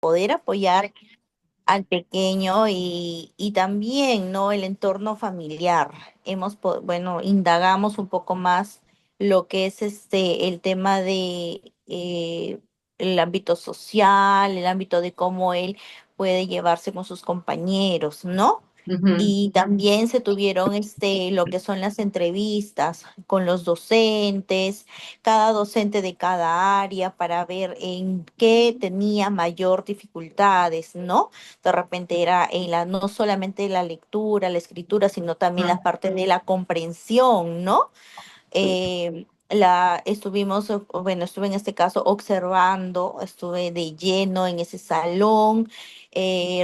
poder apoyar al pequeño y también, ¿no? El entorno familiar. Bueno, indagamos un poco más lo que es el tema de el ámbito social, el ámbito de cómo él puede llevarse con sus compañeros, ¿no? Ujú. Y también se tuvieron lo que son las entrevistas con los docentes, cada docente de cada área para ver en qué tenía mayor dificultades, ¿no? De repente era no solamente la lectura, la escritura, sino también la parte de la comprensión, ¿no? Bueno, estuve en este caso observando, estuve de lleno en ese salón,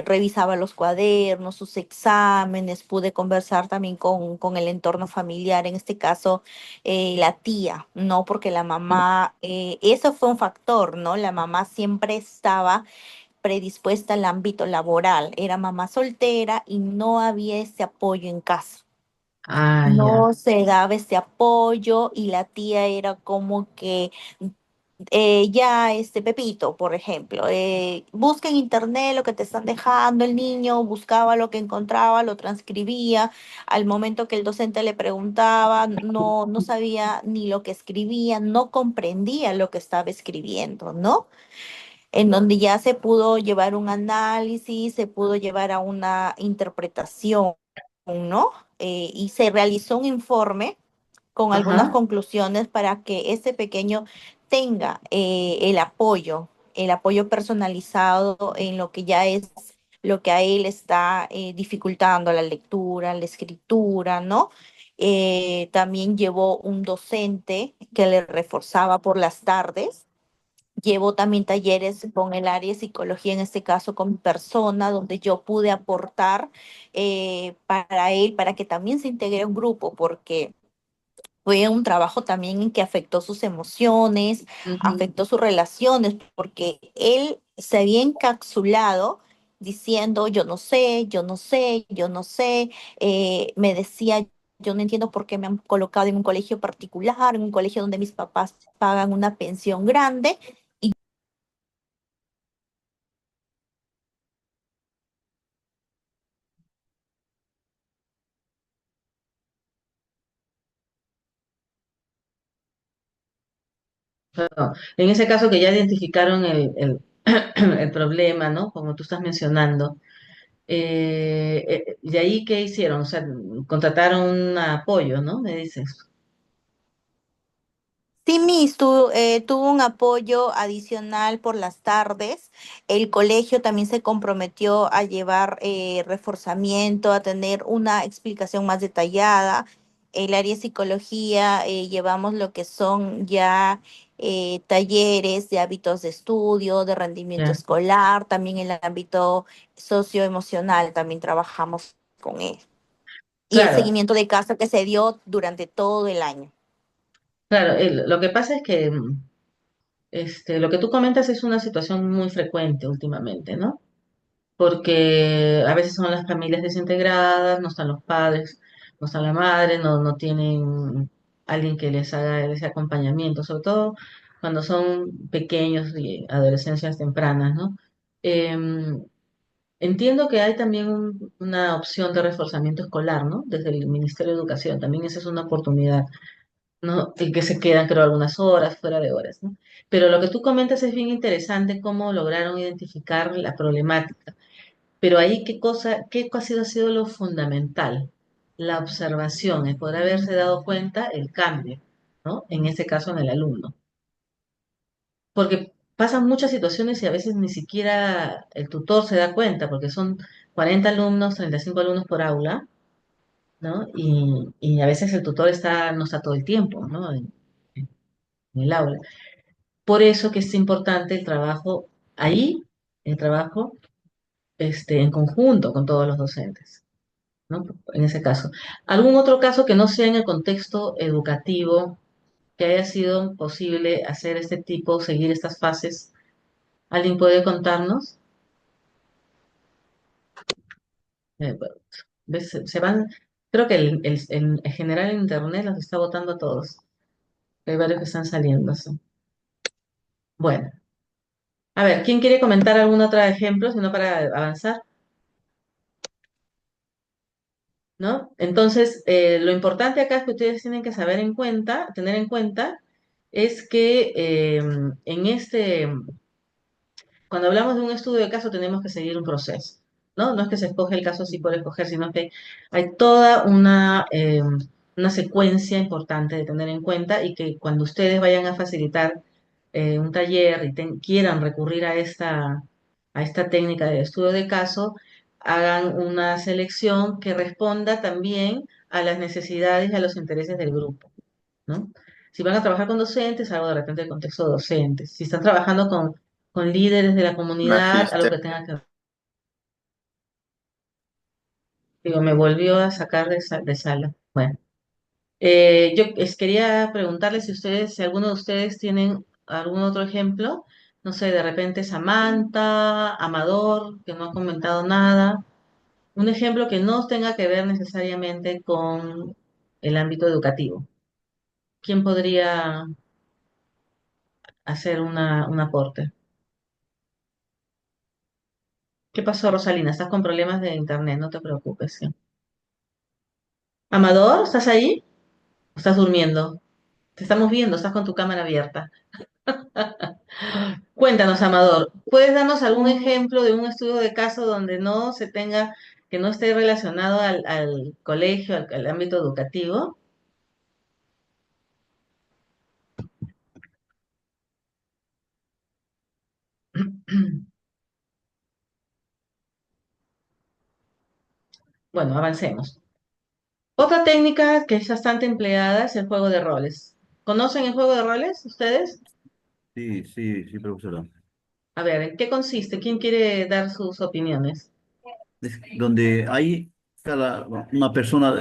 revisaba los cuadernos, sus exámenes, pude conversar también con el entorno familiar, en este caso la tía, ¿no? Porque la mamá, eso fue un factor, ¿no? La mamá siempre estaba predispuesta al ámbito laboral, era mamá soltera y no había ese apoyo en casa. Ah, ya. No se daba ese apoyo y la tía era como que ya Pepito, por ejemplo, busca en internet lo que te están dejando el niño, buscaba lo que encontraba, lo transcribía, al momento que el docente le preguntaba, no sabía ni lo que escribía, no comprendía lo que estaba escribiendo, ¿no? En donde ya se pudo llevar un análisis, se pudo llevar a una interpretación, ¿no? Y se realizó un informe con algunas Ajá. conclusiones para que ese pequeño tenga el apoyo personalizado en lo que ya es lo que a él está dificultando la lectura, la escritura, ¿no? También llevó un docente que le reforzaba por las tardes. Llevo también talleres con el área de psicología, en este caso con mi persona, donde yo pude aportar para él, para que también se integre a un grupo, porque fue un trabajo también en que afectó sus emociones, Ujú. afectó sus relaciones, porque él se había encapsulado diciendo, yo no sé, yo no sé, yo no sé, me decía, yo no entiendo por qué me han colocado en un colegio particular, en un colegio donde mis papás pagan una pensión grande. Claro. En ese caso que ya identificaron el problema, ¿no? Como tú estás mencionando. ¿Y ahí qué hicieron? O sea, contrataron un apoyo, ¿no? Me dices. Sí, tuvo un apoyo adicional por las tardes. El colegio también se comprometió a llevar reforzamiento, a tener una explicación más detallada. El área de psicología llevamos lo que son ya talleres de hábitos de estudio, de rendimiento Ya. escolar, también en el ámbito socioemocional también trabajamos con él. Y el Claro, seguimiento de casa que se dio durante todo el año. claro. Lo que pasa es que lo que tú comentas es una situación muy frecuente últimamente, ¿no? Porque a veces son las familias desintegradas, no están los padres, no está la madre, no tienen alguien que les haga ese acompañamiento, sobre todo cuando son pequeños y adolescencias tempranas, ¿no? Em, Entiendo que hay también una opción de reforzamiento escolar, ¿no? Desde el Ministerio de Educación, también esa es una oportunidad, ¿no? El que se quedan, creo, algunas horas, fuera de horas, ¿no? Pero lo que tú comentas es bien interesante, cómo lograron identificar la problemática. Pero ahí, qué ha sido lo fundamental? La observación, el poder haberse dado cuenta el cambio, ¿no? En este caso, en el alumno. Porque pasan muchas situaciones y a veces ni siquiera el tutor se da cuenta, porque son 40 alumnos, 35 alumnos por aula, ¿no? Y a veces el tutor no está todo el tiempo, ¿no? En el aula. Por eso que es importante el trabajo ahí, el trabajo en conjunto con todos los docentes, ¿no? En ese caso. ¿Algún otro caso que no sea en el contexto educativo, que haya sido posible hacer este tipo, seguir estas fases? ¿Alguien puede contarnos? Bueno, ¿ves? Se van, creo que en general en Internet los está votando a todos. Hay varios que están saliendo. Sí. Bueno. A ver, ¿quién quiere comentar algún otro ejemplo, sino para avanzar? ¿No? Entonces, lo importante acá es que ustedes tienen que saber en cuenta, tener en cuenta, es que en cuando hablamos de un estudio de caso tenemos que seguir un proceso, ¿no? No es que se escoge el caso así por escoger, sino que hay toda una secuencia importante de tener en cuenta y que cuando ustedes vayan a facilitar un taller y quieran recurrir a esta técnica de estudio de caso, hagan una selección que responda también a las necesidades y a los intereses del grupo, ¿no? Si van a trabajar con docentes, algo de repente de contexto docentes. Si están trabajando con líderes de la comunidad, algo Magíster. que tenga que... Digo, me volvió a sacar de sala. Bueno, quería preguntarles si ustedes, si alguno de ustedes tienen algún otro ejemplo. No sé, de repente Samantha, Amador, que no ha comentado nada. Un ejemplo que no tenga que ver necesariamente con el ámbito educativo. ¿Quién podría hacer un aporte? ¿Qué pasó, Rosalina? Estás con problemas de internet, no te preocupes. ¿Sí? Amador, ¿estás ahí? ¿O estás durmiendo? Te estamos viendo, estás con tu cámara abierta. Cuéntanos, Amador, ¿puedes darnos algún ejemplo de un estudio de caso donde no se tenga, que no esté relacionado al colegio, al ámbito educativo? Bueno, avancemos. Otra técnica que es bastante empleada es el juego de roles. ¿Conocen el juego de roles ustedes? Sí, sí, sí, profesora. A ver, ¿en qué consiste? ¿Quién quiere dar sus opiniones? Es donde hay una persona,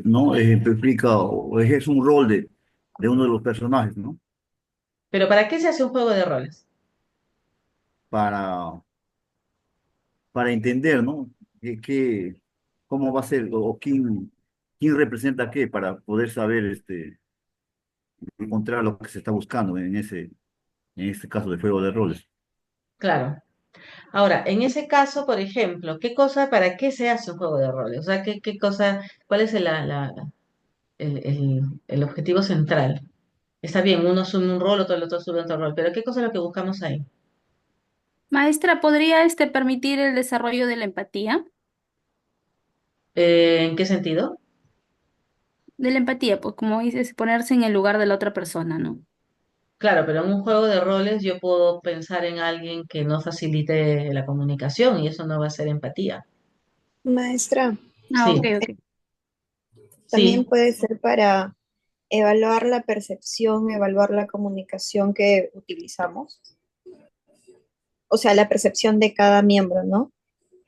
¿no? Ejemplifica o ejerce un rol de uno de los personajes, ¿no? Pero ¿para qué se hace un juego de roles? Para, para entender, ¿no? Cómo va a ser o quién representa qué para poder saber, encontrar lo que se está buscando en este caso de juego de roles. Claro. Ahora, en ese caso, por ejemplo, ¿qué cosa, para qué se hace un juego de roles? O sea, ¿qué cosa, cuál es el objetivo central? Está bien, uno asume un rol, el otro asume otro rol, pero ¿qué cosa es lo que buscamos ahí? Maestra, ¿podría permitir el desarrollo de la empatía? ¿En qué sentido? De la empatía, pues como dices, ponerse en el lugar de la otra persona, ¿no? Claro, pero en un juego de roles yo puedo pensar en alguien que no facilite la comunicación y eso no va a ser empatía. Maestra, Ah, ok, Sí, ok. también sí, puede ser para evaluar la percepción, evaluar la comunicación que utilizamos, o sea, la percepción de cada miembro, ¿no?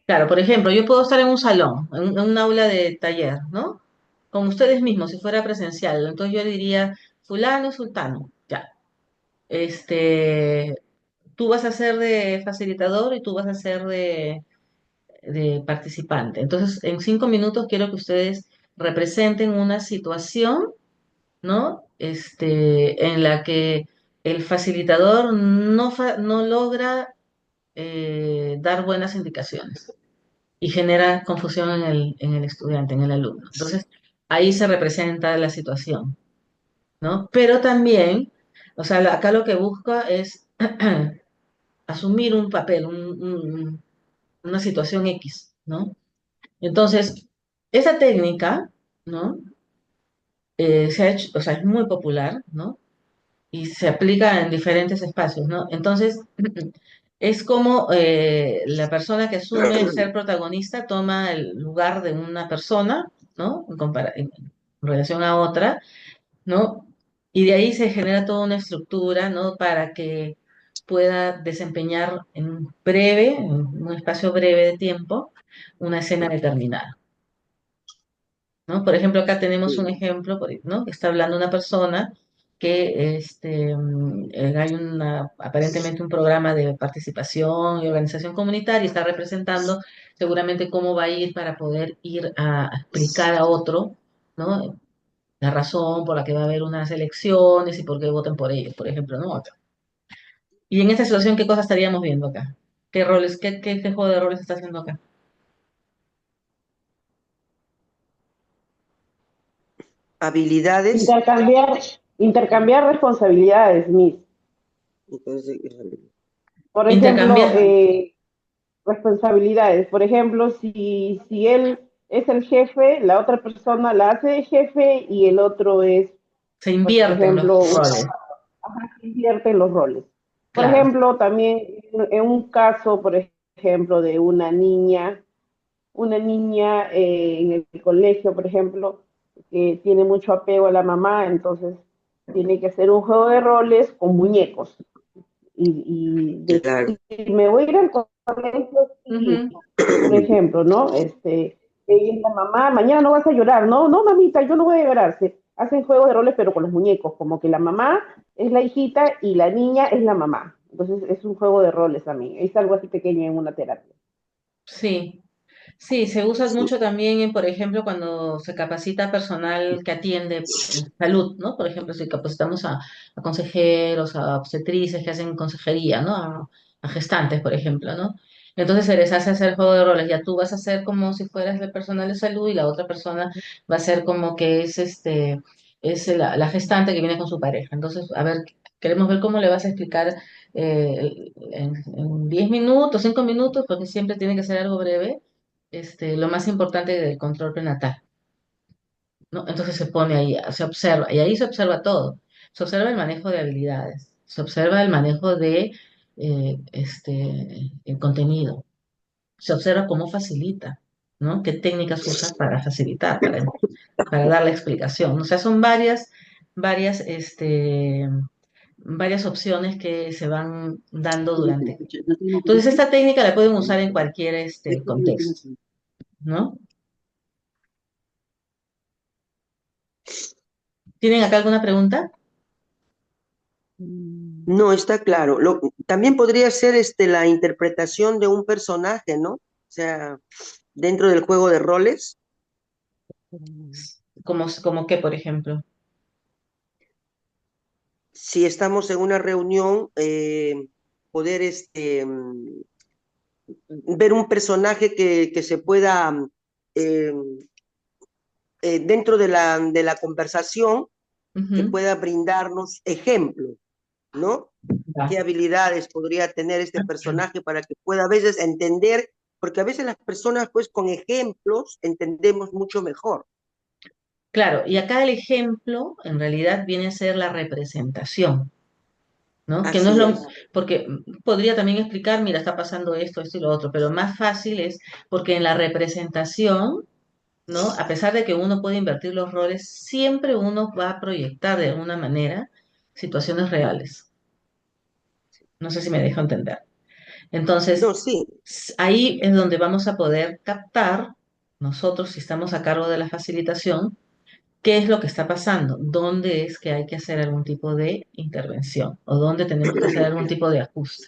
claro. Por ejemplo, yo puedo estar en un salón, en un aula de taller, ¿no? Con ustedes mismos, si fuera presencial. Entonces yo le diría, fulano, sultano, ya. Este, tú vas a ser de facilitador y tú vas a ser de participante. Entonces, en 5 minutos quiero que ustedes representen una situación, ¿no? En la que el facilitador no logra dar buenas indicaciones y genera confusión en el estudiante, en el alumno. Entonces, ahí se representa la situación, ¿no? Pero también, o sea, acá lo que busca es asumir un papel, una situación X, ¿no? Entonces, esa técnica, ¿no? Se ha hecho, o sea, es muy popular, ¿no? Y se aplica en diferentes espacios, ¿no? Entonces, es como la persona que asume ser protagonista toma el lugar de una persona, ¿no? En relación a otra, ¿no? Y de ahí se genera toda una estructura, ¿no? Para que pueda desempeñar en un espacio breve de tiempo, una escena determinada. ¿No? Por ejemplo, acá tenemos un ejemplo, ¿no? Que está hablando una persona que hay aparentemente un programa de participación y organización comunitaria y está representando seguramente cómo va a ir para poder ir a explicar a otro, ¿no? La razón por la que va a haber unas elecciones y por qué voten por ellos, por ejemplo, ¿no? Y en esta situación, ¿qué cosas estaríamos viendo acá? ¿Qué roles, qué juego de roles está haciendo acá? Habilidades. Intercambiar, intercambiar responsabilidades, Miss. Entonces, Por ejemplo, Intercambiar, responsabilidades. Por ejemplo, si él es el jefe, la otra persona la hace de jefe y el otro es, se por invierten los ejemplo, roles, invierte en los roles. Por claro. ejemplo, también en un caso, por ejemplo, de una niña en el colegio, por ejemplo, que tiene mucho apego a la mamá, entonces tiene que hacer un juego de roles con muñecos y claro. decir, me voy a ir al colegio, sí, Ujú. por ejemplo, ¿no? Ella es la mamá, mañana no vas a llorar, no, no, mamita, yo no voy a llorar. Se hacen juegos de roles, pero con los muñecos, como que la mamá es la hijita y la niña es la mamá. Entonces es un juego de roles también. Es algo así pequeño en una terapia. Sí. Sí, se usa Sí, mucho también, por ejemplo, cuando se capacita personal que atiende salud, ¿no? Por ejemplo, si capacitamos a consejeros, a obstetrices que hacen consejería, ¿no? A gestantes, por ejemplo, ¿no? Entonces se les hace hacer juego de roles. Ya tú vas a ser como si fueras el personal de salud y la otra persona va a ser como que es la gestante que viene con su pareja. Entonces, a ver, queremos ver cómo le vas a explicar en 10 minutos, 5 minutos, porque siempre tiene que ser algo breve lo más importante del control prenatal, ¿no? Entonces se pone ahí, se observa, y ahí se observa todo. Se observa el manejo de habilidades, se observa el manejo de el contenido, se observa cómo facilita, ¿no? ¿Qué técnicas usa para facilitar, para dar la explicación? O sea, son varias, varias opciones que se van dando durante. Entonces, esta técnica la pueden usar en cualquier contexto, ¿no? ¿Tienen acá alguna pregunta? no, está claro. También podría ser la interpretación de un personaje, ¿no? O sea, dentro del juego de roles, Como qué, por ejemplo. si estamos en una reunión, poder ver un personaje que se pueda, eh, dentro de la conversación, que Ujú, pueda brindarnos ejemplos, ¿no? ya. ¿Qué habilidades podría tener este personaje para que pueda a veces entender? Porque a veces las personas, pues, con ejemplos entendemos mucho mejor. Claro, y acá el ejemplo en realidad viene a ser la representación, ¿no? Que no es Así lo, es. porque podría también explicar, mira, está pasando esto, esto y lo otro, pero más fácil es porque en la representación, ¿no? A pesar de que uno puede invertir los roles, siempre uno va a proyectar de alguna manera situaciones reales. No sé si me dejo entender. No, Entonces, sí, ahí es donde vamos a poder captar, nosotros si estamos a cargo de la facilitación, qué es lo que está pasando, dónde es que hay que hacer algún tipo de intervención o dónde tenemos que hacer algún tipo de ajuste,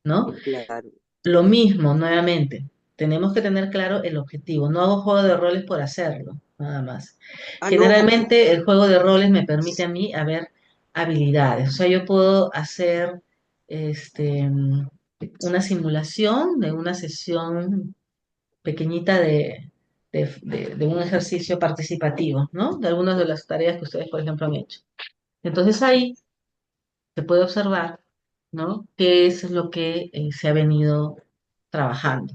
¿no? claro. Lo mismo, nuevamente, tenemos que tener claro el objetivo. No hago juego de roles por hacerlo, nada más. Ah, no, Generalmente el juego de roles me permite a mí a ver habilidades. O sea, yo puedo hacer este, una simulación de una sesión pequeñita de un ejercicio participativo, ¿no? De algunas de las tareas que ustedes, por ejemplo, han hecho. Entonces ahí se puede observar, ¿no? ¿Qué es lo que se ha venido trabajando?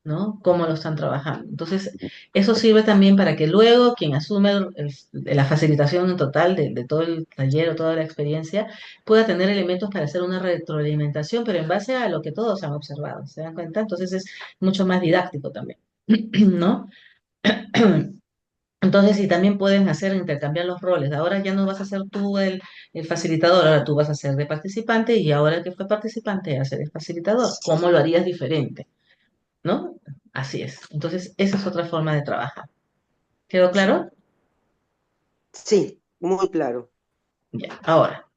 ¿No? Cómo lo están trabajando. Entonces, eso sirve también para que luego quien asume la facilitación en total de todo el taller o toda la experiencia pueda tener elementos para hacer una retroalimentación, pero en base a lo que todos han observado, ¿se dan cuenta? Entonces es mucho más didáctico también, ¿no? Entonces, y también pueden hacer intercambiar los roles. Ahora ya no vas a ser tú el facilitador, ahora tú vas a ser de participante y ahora el que fue participante hace de facilitador. ¿Cómo lo harías diferente? ¿No? Así es. Entonces, esa es otra forma de trabajar. ¿Quedó claro? sí, muy claro. Ya. Ahora,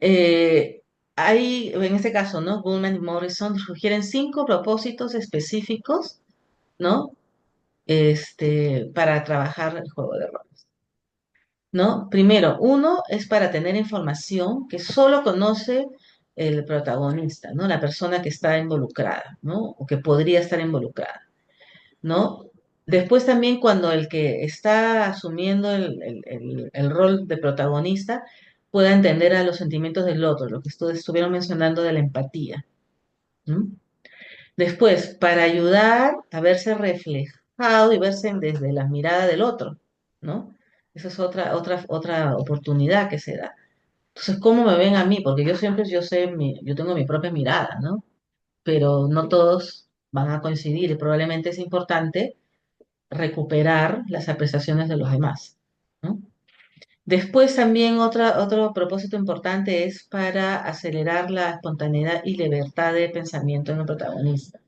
eh, hay, en este caso, ¿no? Goldman y Morrison sugieren 5 propósitos específicos, ¿no? Para trabajar el juego de roles. ¿no? Primero, uno es para tener información que solo conoce el protagonista, ¿no? La persona que está involucrada, ¿no? O que podría estar involucrada, ¿no? Después también cuando el que está asumiendo el rol de protagonista pueda entender a los sentimientos del otro, lo que estuvieron mencionando de la empatía, ¿no? Después, para ayudar a verse reflejado y verse desde la mirada del otro, ¿no? Esa es otra oportunidad que se da. Entonces, ¿cómo me ven a mí? Porque yo tengo mi propia mirada, ¿no? Pero no todos van a coincidir y probablemente es importante recuperar las apreciaciones de los demás, ¿no? Después también otro propósito importante es para acelerar la espontaneidad y libertad de pensamiento en el protagonista,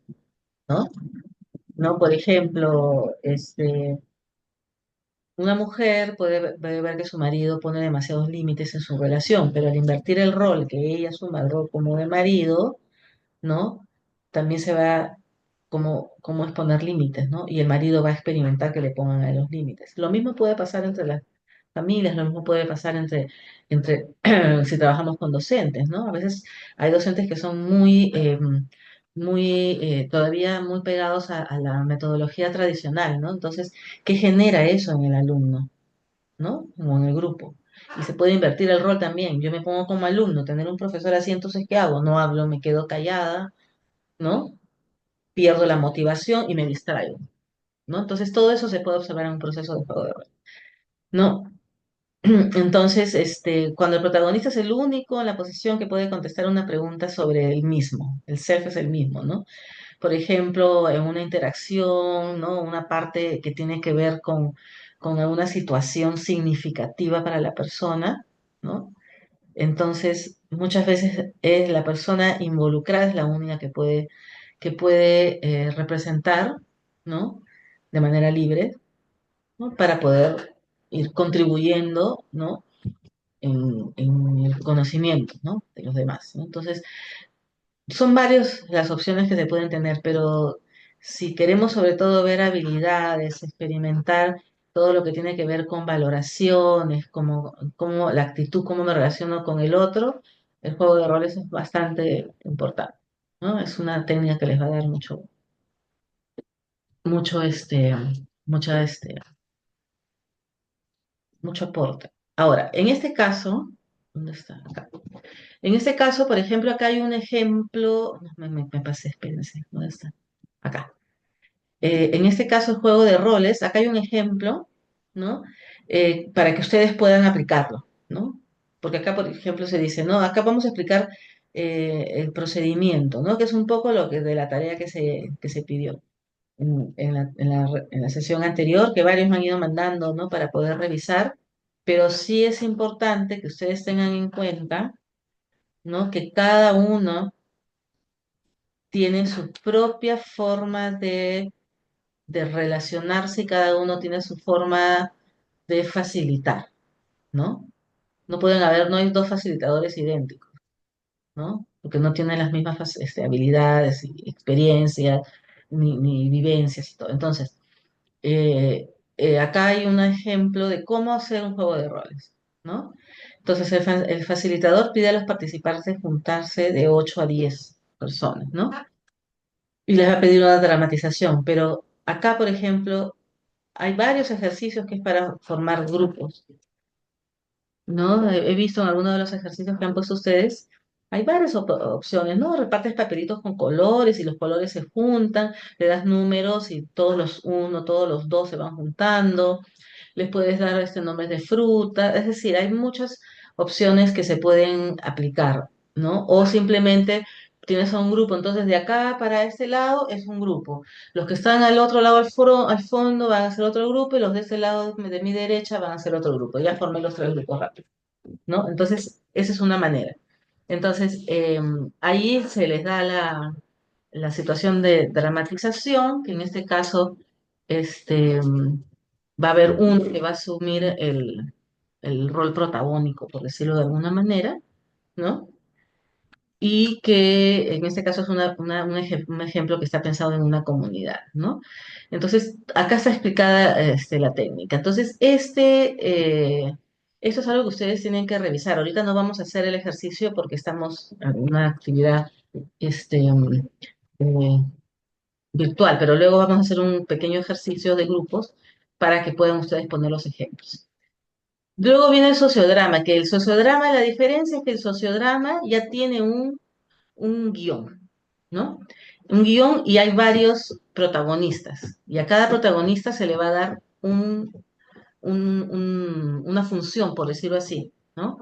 ¿no? ¿No? Por ejemplo, una mujer puede ver que su marido pone demasiados límites en su relación, pero al invertir el rol que ella asume el rol como de marido, ¿no? También se va cómo es poner límites, ¿no? Y el marido va a experimentar que le pongan a los límites. Lo mismo puede pasar entre las familias, lo mismo puede pasar entre si trabajamos con docentes, ¿no? A veces hay docentes que son todavía muy pegados a la metodología tradicional, ¿no? Entonces, ¿qué genera eso en el alumno, ¿no? O en el grupo? Y se puede invertir el rol también. Yo me pongo como alumno, tener un profesor así, entonces, ¿qué hago? No hablo, me quedo callada, ¿no? Pierdo la motivación y me distraigo, ¿no? Entonces, todo eso se puede observar en un proceso de juego de rol, ¿no? Entonces, cuando el protagonista es el único en la posición que puede contestar una pregunta sobre el mismo, el self es el mismo, ¿no? Por ejemplo, en una interacción, ¿no? Una parte que tiene que ver con alguna situación significativa para la persona, ¿no? Entonces, muchas veces es la persona involucrada es la única que puede representar, ¿no? De manera libre, ¿no? Para poder ir contribuyendo, ¿no? En el conocimiento, ¿no? De los demás, ¿no? Entonces, son varias las opciones que se pueden tener, pero si queremos sobre todo ver habilidades, experimentar todo lo que tiene que ver con valoraciones, como la actitud, cómo me relaciono con el otro, el juego de roles es bastante importante, ¿no? Es una técnica que les va a dar mucho, mucha, mucho aporte. Ahora, en este caso, ¿dónde está? Acá. En este caso, por ejemplo, acá hay un ejemplo, no, me pasé, espérense, ¿dónde está? Acá. En este caso, el juego de roles, acá hay un ejemplo, ¿no? Para que ustedes puedan aplicarlo, ¿no? Porque acá, por ejemplo, se dice, no, acá vamos a explicar el procedimiento, ¿no? Que es un poco lo que de la tarea que se pidió en la sesión anterior, que varios me han ido mandando, ¿no? Para poder revisar, pero sí es importante que ustedes tengan en cuenta, ¿no? Que cada uno tiene su propia forma de relacionarse y cada uno tiene su forma de facilitar, ¿no? No hay dos facilitadores idénticos, ¿no? Porque no tienen las mismas habilidades y experiencias ni vivencias y todo. Entonces, acá hay un ejemplo de cómo hacer un juego de roles, ¿no? Entonces, el facilitador pide a los participantes juntarse de 8 a 10 personas, ¿no? Y les va a pedir una dramatización, pero acá, por ejemplo, hay varios ejercicios que es para formar grupos, ¿no? He visto en algunos de los ejercicios que han puesto ustedes, hay varias opciones, ¿no? Repartes papelitos con colores y los colores se juntan, le das números y todos los uno, todos los dos se van juntando, les puedes dar nombres de fruta, es decir, hay muchas opciones que se pueden aplicar, ¿no? O simplemente tienes a un grupo, entonces de acá para este lado es un grupo. Los que están al otro lado al fondo van a ser otro grupo y los de este lado de mi derecha van a ser otro grupo. Ya formé los tres grupos rápido, ¿no? Entonces, esa es una manera. Entonces, ahí se les da la situación de dramatización, que en este caso va a haber uno que va a asumir el rol protagónico, por decirlo de alguna manera, ¿no? Y que en este caso es un ejemplo que está pensado en una comunidad, ¿no? Entonces, acá está explicada la técnica. Entonces, Eso es algo que ustedes tienen que revisar. Ahorita no vamos a hacer el ejercicio porque estamos en una actividad eh, virtual, pero luego vamos a hacer un pequeño ejercicio de grupos para que puedan ustedes poner los ejemplos. Luego viene el sociodrama, que el sociodrama, la diferencia es que el sociodrama ya tiene un guión, ¿no? Un guión y hay varios protagonistas, y a cada protagonista se le va a dar una función, por decirlo así, ¿no?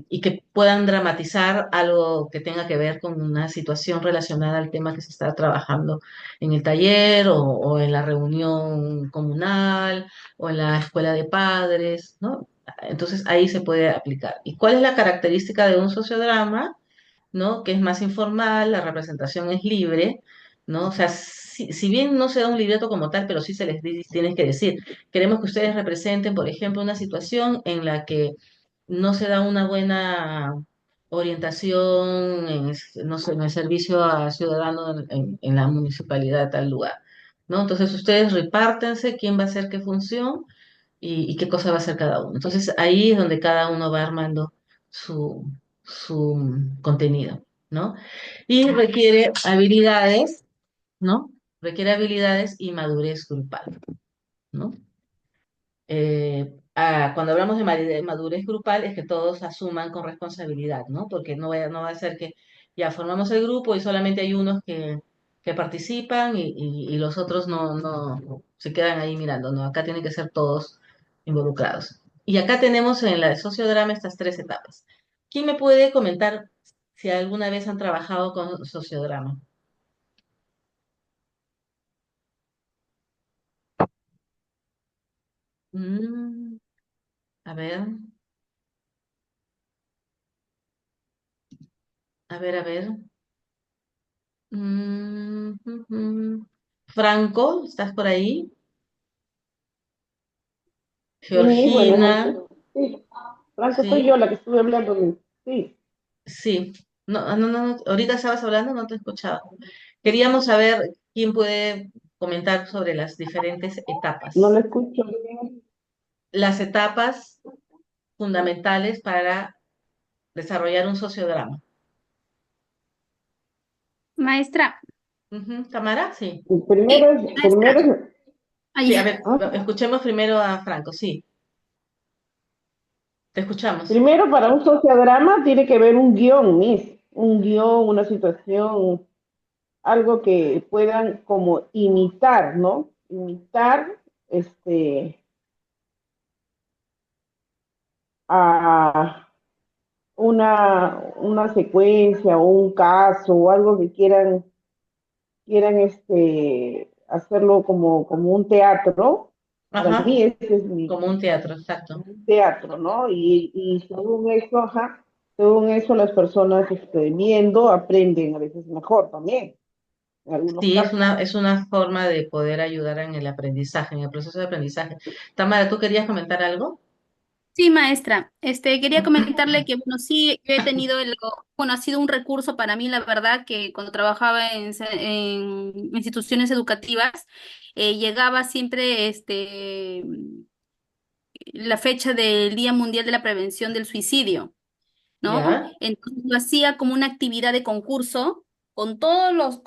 Y que puedan dramatizar algo que tenga que ver con una situación relacionada al tema que se está trabajando en el taller o en la reunión comunal o en la escuela de padres, ¿no? Entonces ahí se puede aplicar. ¿Y cuál es la característica de un sociodrama? ¿No? Que es más informal, la representación es libre, ¿no? O sea, si bien no se da un libreto como tal, pero sí se les tiene que decir, queremos que ustedes representen, por ejemplo, una situación en la que no se da una buena orientación no sé, en el servicio a ciudadanos en la municipalidad de tal lugar, ¿no? Entonces ustedes repártense quién va a hacer qué función y qué cosa va a hacer cada uno. Entonces ahí es donde cada uno va armando su contenido, ¿no? Y requiere habilidades, ¿no? Requiere habilidades y madurez grupal, ¿no? Cuando hablamos de madurez grupal es que todos asuman con responsabilidad, ¿no? Porque no va a ser que ya formamos el grupo y solamente hay unos que participan y los otros no se quedan ahí mirando, ¿no? Acá tienen que ser todos involucrados. Y acá tenemos en la sociodrama estas tres etapas. ¿Quién me puede comentar si alguna vez han trabajado con sociodrama? Mm, a ver, a ver. Ujú. Franco, ¿estás por ahí? Sí, buenas Georgina, noches. Sí, Franco, soy yo sí, la que estuve hablando. Sí, sí. No, ahorita estabas hablando, no te escuchaba. Queríamos saber quién puede comentar sobre las diferentes no lo etapas. escucho bien. Las etapas fundamentales para desarrollar un sociodrama. Maestra, Ujú, ¿Tamara? Sí. sí, Primero maestra. Sí, Ay, a ver, ¿ah? escuchemos primero a Franco, sí. Te escuchamos. Primero, para un sociodrama tiene que haber un guión, Miss, un guión, una situación, algo que puedan como imitar, ¿no? Imitar este, a una secuencia o un caso o algo que quieran hacerlo como un teatro. Para Ajá, mí ese es mi como un teatro, exacto. teatro, ¿no? Y según eso, ajá, según eso las personas viendo aprenden a veces mejor también, en algunos Sí, casos. es una forma de poder ayudar en el aprendizaje, en el proceso de aprendizaje. Tamara, ¿tú querías comentar algo? sí, maestra. Quería comentarle que, bueno, sí, yo he tenido bueno, ha sido un recurso para mí, la verdad, que cuando trabajaba en instituciones educativas, llegaba siempre, la fecha del Día Mundial de la Prevención del Suicidio. ¿No? Ya. Entonces lo hacía como una actividad de concurso con todos los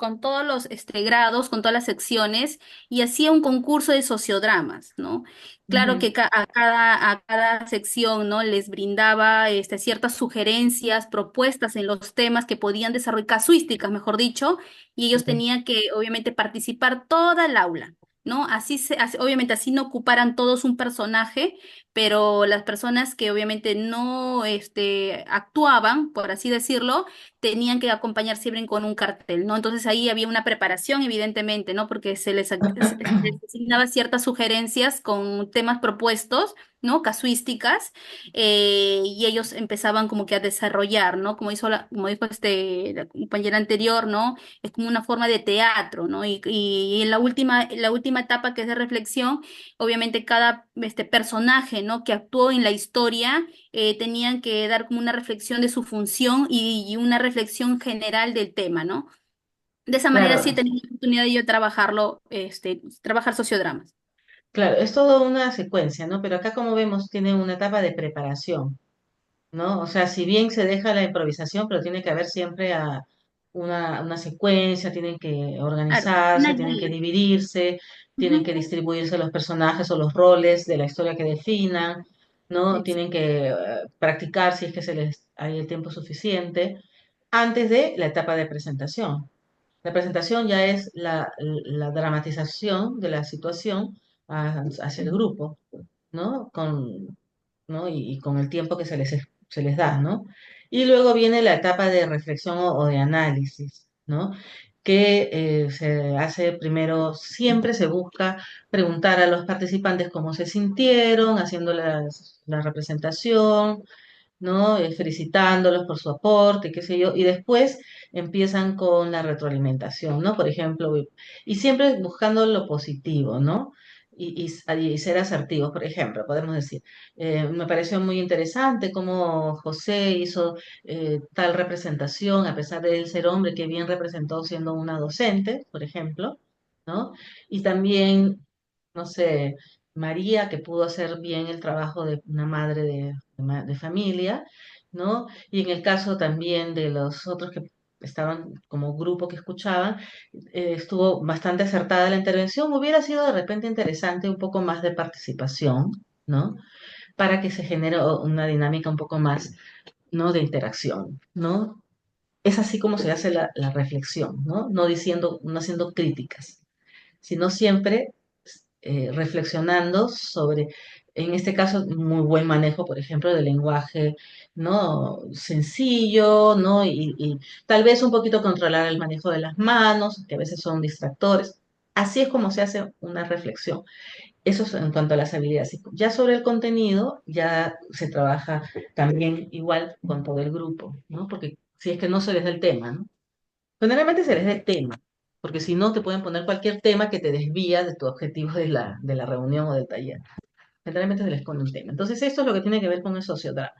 grados, con todas las secciones, y hacía un concurso de sociodramas, ¿no? Claro Ujú. que a cada sección, ¿no? Les brindaba ciertas sugerencias, propuestas en los temas que podían desarrollar, casuísticas, mejor dicho, y ellos Ya. tenían que, obviamente, participar toda el aula. ¿No? Obviamente así no ocuparan todos un personaje, pero las personas que obviamente no actuaban, por así decirlo, tenían que acompañar siempre con un cartel, ¿no? Entonces ahí había una preparación, evidentemente, ¿no? Porque se les asignaba ciertas sugerencias con temas propuestos, ¿no? Casuísticas, y ellos empezaban como que a desarrollar, ¿no? Como dijo la compañera anterior, ¿no? Es como una forma de teatro, ¿no? Y en la última etapa que es de reflexión, obviamente cada personaje, ¿no? que actuó en la historia, tenían que dar como una reflexión de su función y una reflexión general del tema, ¿no? De esa manera sí he Claro, tenido la oportunidad de yo trabajar sociodramas. Claro, es toda una secuencia, ¿no? Pero acá, como vemos, tiene una etapa de preparación, ¿no? O sea, si bien se deja la improvisación, pero tiene que haber siempre una secuencia, tienen que Claro, una organizarse, tienen que guía. dividirse, tienen Ujú. que distribuirse los personajes o los roles de la historia que definan, ¿no? Ex- Tienen que practicar si es que se les hay el tiempo suficiente antes de la etapa de presentación. La presentación ya es la dramatización de la situación hacia el grupo, ¿no? ¿No? Y con el tiempo que se les da, ¿no? Y luego viene la etapa de reflexión o de análisis, ¿no? Que se hace primero, siempre se busca preguntar a los participantes cómo se sintieron, haciendo la representación, ¿no? Felicitándolos por su aporte, qué sé yo, y después empiezan con la retroalimentación, ¿no? Por ejemplo, y siempre buscando lo positivo, ¿no? Y ser asertivos, por ejemplo, podemos decir, me pareció muy interesante cómo José hizo tal representación, a pesar de él ser hombre, que bien representó siendo una docente, por ejemplo, ¿no? Y también, no sé, María, que pudo hacer bien el trabajo de una madre de familia, ¿no? Y en el caso también de los otros que estaban como grupo que escuchaban, estuvo bastante acertada la intervención. Hubiera sido de repente interesante un poco más de participación, ¿no? Para que se genere una dinámica un poco más, ¿no? De interacción, ¿no? Es así como se hace la reflexión, ¿no? No diciendo, no haciendo críticas, sino siempre reflexionando sobre, en este caso, muy buen manejo, por ejemplo, del lenguaje, ¿no? Sencillo, ¿no? Y tal vez un poquito controlar el manejo de las manos, que a veces son distractores. Así es como se hace una reflexión. Eso es en cuanto a las habilidades. Ya sobre el contenido, ya se trabaja también igual con todo el grupo, ¿no? Porque si es que no se les da el tema, ¿no? Generalmente se les da el tema, porque si no te pueden poner cualquier tema que te desvía de tu objetivo de la reunión o del taller. Generalmente se les pone un tema. Entonces, esto es lo que tiene que ver con el sociodrama,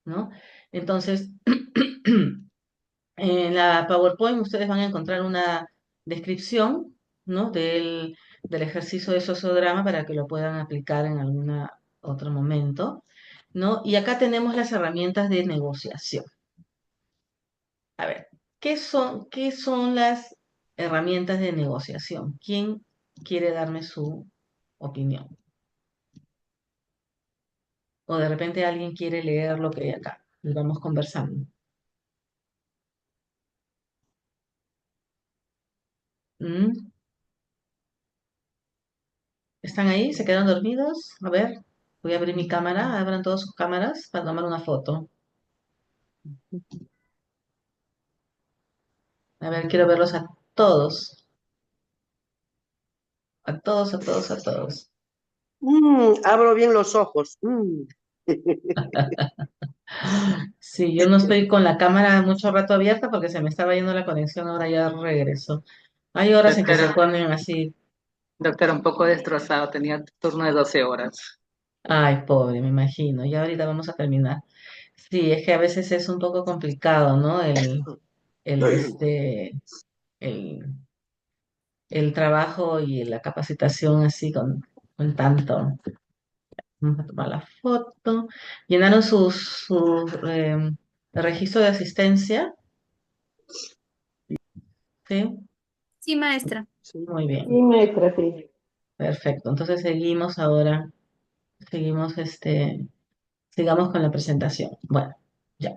¿no? Entonces, en la PowerPoint ustedes van a encontrar una descripción, ¿no? Del ejercicio de sociodrama para que lo puedan aplicar en algún otro momento, ¿no? Y acá tenemos las herramientas de negociación. A ver, qué son las herramientas de negociación? ¿Quién quiere darme su opinión? O de repente alguien quiere leer lo que hay acá y vamos conversando. ¿Mm? ¿Están ahí? ¿Se quedan dormidos? A ver, voy a abrir mi cámara. Abran todas sus cámaras para tomar una foto. A ver, quiero verlos a todos. A todos, a todos, a todos. Abro bien los ojos. Sí, yo no estoy con la cámara mucho rato abierta porque se me estaba yendo la conexión, ahora ya regreso. Hay horas en que se Doctora, ponen así. doctora, un poco destrozado, tenía turno de 12 horas. Ay, pobre, me imagino. Ya ahorita vamos a terminar. Sí, es que a veces es un poco complicado, ¿no? El, este, el, el trabajo y la capacitación así con tanto. Vamos a tomar la foto. ¿Llenaron su registro de asistencia? Sí, Sí, maestra. Sí. muy Sí, bien. maestra, sí. Perfecto. Entonces seguimos ahora. Seguimos sigamos con la presentación. Bueno, ya.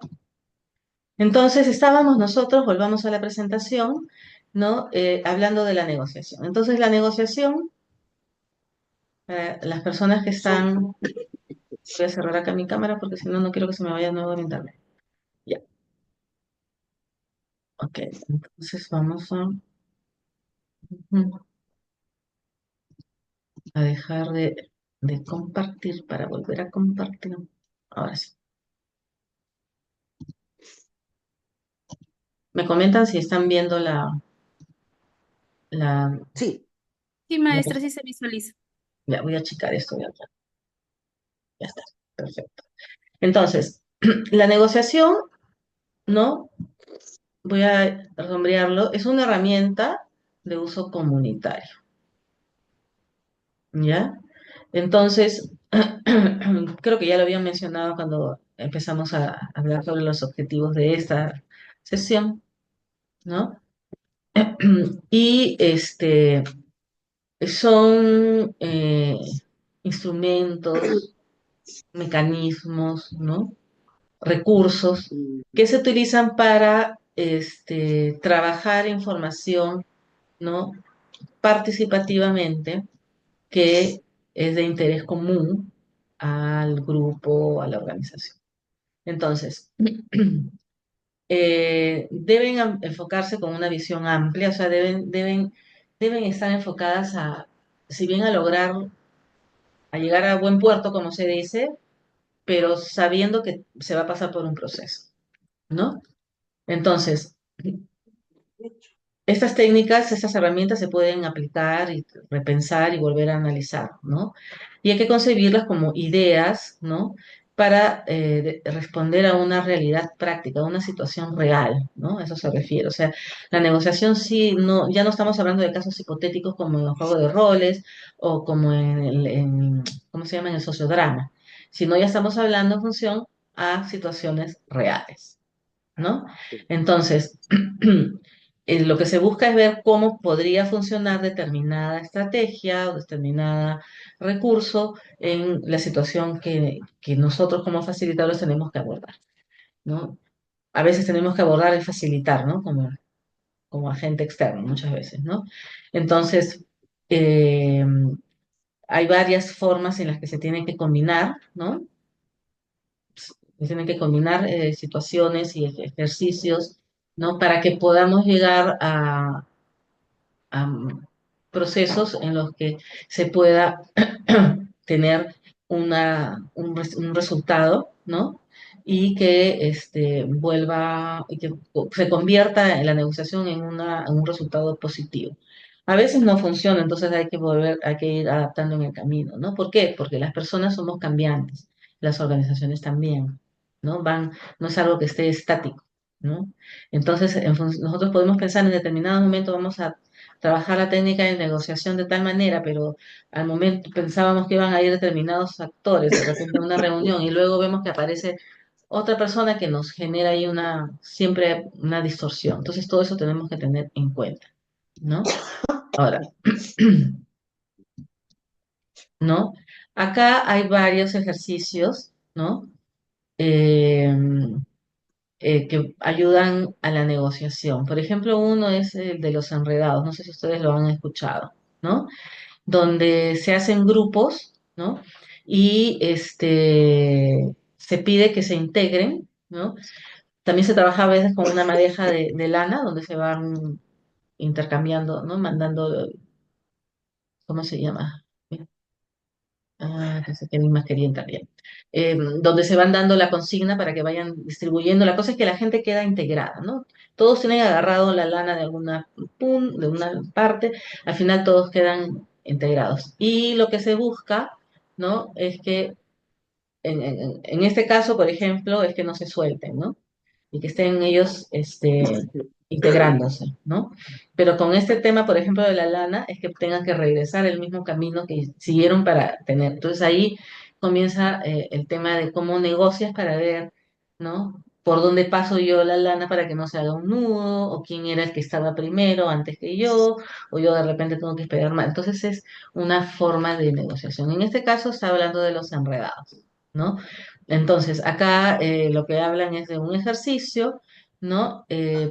Entonces estábamos nosotros, volvamos a la presentación, ¿no? Hablando de la negociación. Entonces la negociación, las personas que están, voy a cerrar acá mi cámara porque si no, no quiero que se me vaya de nuevo el internet. Ya, ok. Entonces vamos a dejar de compartir para volver a compartir. Ahora sí. Me comentan si están viendo la, Sí. Sí, la maestra, pres- sí se visualiza. ya voy a achicar esto. Ya está. Perfecto. Entonces, la negociación, ¿no? Voy a sombrearlo, es una herramienta de uso comunitario, ¿ya? Entonces, creo que ya lo habían mencionado cuando empezamos a hablar sobre los objetivos de esta sesión, ¿no? Y son instrumentos, mecanismos, ¿no? Recursos Mm, que se utilizan para trabajar información, ¿no? Participativamente, que es de interés común al grupo, a la organización. Entonces, deben enfocarse con una visión amplia, o sea, deben estar enfocadas a, si bien a lograr, a llegar a buen puerto, como se dice, pero sabiendo que se va a pasar por un proceso, ¿no? Entonces, estas técnicas, estas herramientas se pueden aplicar y repensar y volver a analizar, ¿no? Y hay que concebirlas como ideas, ¿no? Para responder a una realidad práctica, a una situación real, ¿no? A eso se refiere. O sea, la negociación sí, no, ya no estamos hablando de casos hipotéticos como en el juego de roles o como ¿cómo se llama? En el sociodrama, sino ya estamos hablando en función a situaciones reales, ¿no? Entonces, lo que se busca es ver cómo podría funcionar determinada estrategia o determinada recurso en la situación que nosotros como facilitadores tenemos que abordar, ¿no? A veces tenemos que abordar y facilitar, ¿no? Como agente externo, muchas veces, ¿no? Entonces, eh, hay varias formas en las que se tienen que combinar, ¿no? Se tienen que combinar situaciones y ejercicios, ¿no? Para que podamos llegar a procesos en los que se pueda tener un resultado, ¿no? Y que y que se convierta en la negociación en un resultado positivo. A veces no funciona, entonces hay que ir adaptando en el camino, ¿no? ¿Por qué? Porque las personas somos cambiantes, las organizaciones también, ¿no? No es algo que esté estático, ¿no? Entonces, nosotros podemos pensar en determinado momento vamos a trabajar la técnica de negociación de tal manera, pero al momento pensábamos que iban a ir determinados actores de repente a una reunión y luego vemos que aparece otra persona que nos genera ahí siempre una distorsión. Entonces, todo eso tenemos que tener en cuenta, ¿no? Ahora, ¿no? Acá hay varios ejercicios, ¿no? Eh, que ayudan a la negociación. Por ejemplo, uno es el de los enredados, no sé si ustedes lo han escuchado, ¿no? Donde se hacen grupos, ¿no? Y se pide que se integren, ¿no? También se trabaja a veces con una madeja de lana, donde se van intercambiando, ¿no? Mandando, ¿cómo se llama? Pensé que más querían también. Donde se van dando la consigna para que vayan distribuyendo. La cosa es que la gente queda integrada, ¿no? Todos tienen agarrado la lana de una parte, al final todos quedan integrados. Y lo que se busca, ¿no? Es que en este caso, por ejemplo, es que no se suelten, ¿no? Y que estén ellos integrándose, ¿no? Pero con este tema, por ejemplo, de la lana, es que tengan que regresar el mismo camino que siguieron para tener. Entonces ahí comienza el tema de cómo negocias para ver, ¿no? Por dónde paso yo la lana para que no se haga un nudo, o quién era el que estaba primero antes que yo, o yo de repente tengo que esperar más. Entonces es una forma de negociación. En este caso está hablando de los enredados, ¿no? Entonces, acá lo que hablan es de un ejercicio, ¿no?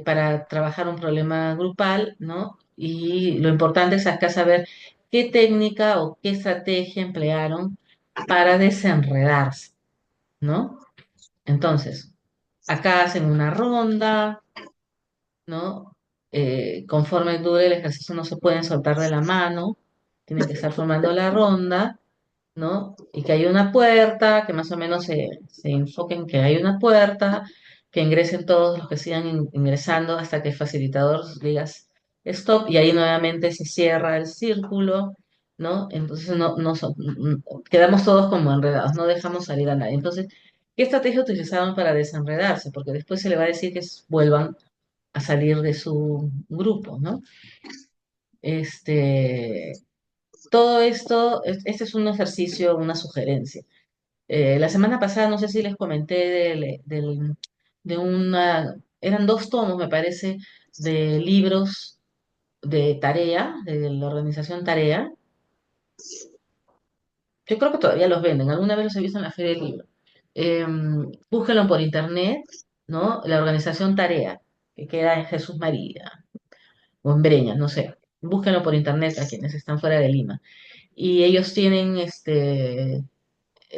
Para trabajar un problema grupal, ¿no? Y lo importante es acá saber qué técnica o qué estrategia emplearon para desenredarse, ¿no? Entonces, acá hacen una ronda, ¿no? Conforme dure el ejercicio no se pueden soltar de la mano, tienen que estar formando la ronda, ¿no? Y que hay una puerta, que más o menos se enfoquen que hay una puerta, que ingresen todos los que sigan ingresando hasta que el facilitador digas stop y ahí nuevamente se cierra el círculo, ¿no? Entonces quedamos todos como enredados, no dejamos salir a nadie. Entonces, ¿qué estrategia utilizaron para desenredarse? Porque después se le va a decir que vuelvan a salir de su grupo, ¿no? Este, todo esto, este es un ejercicio, una sugerencia. La semana pasada, no sé si les comenté de una, eran 2 tomos, me parece, de libros de tarea, de la organización Tarea. Yo creo que todavía los venden, alguna vez los he visto en la Feria del Libro. Búsquenlo por internet, ¿no? La organización Tarea, que queda en Jesús María, o en Breña, no sé. Búsquenlo por internet a quienes están fuera de Lima. Y ellos tienen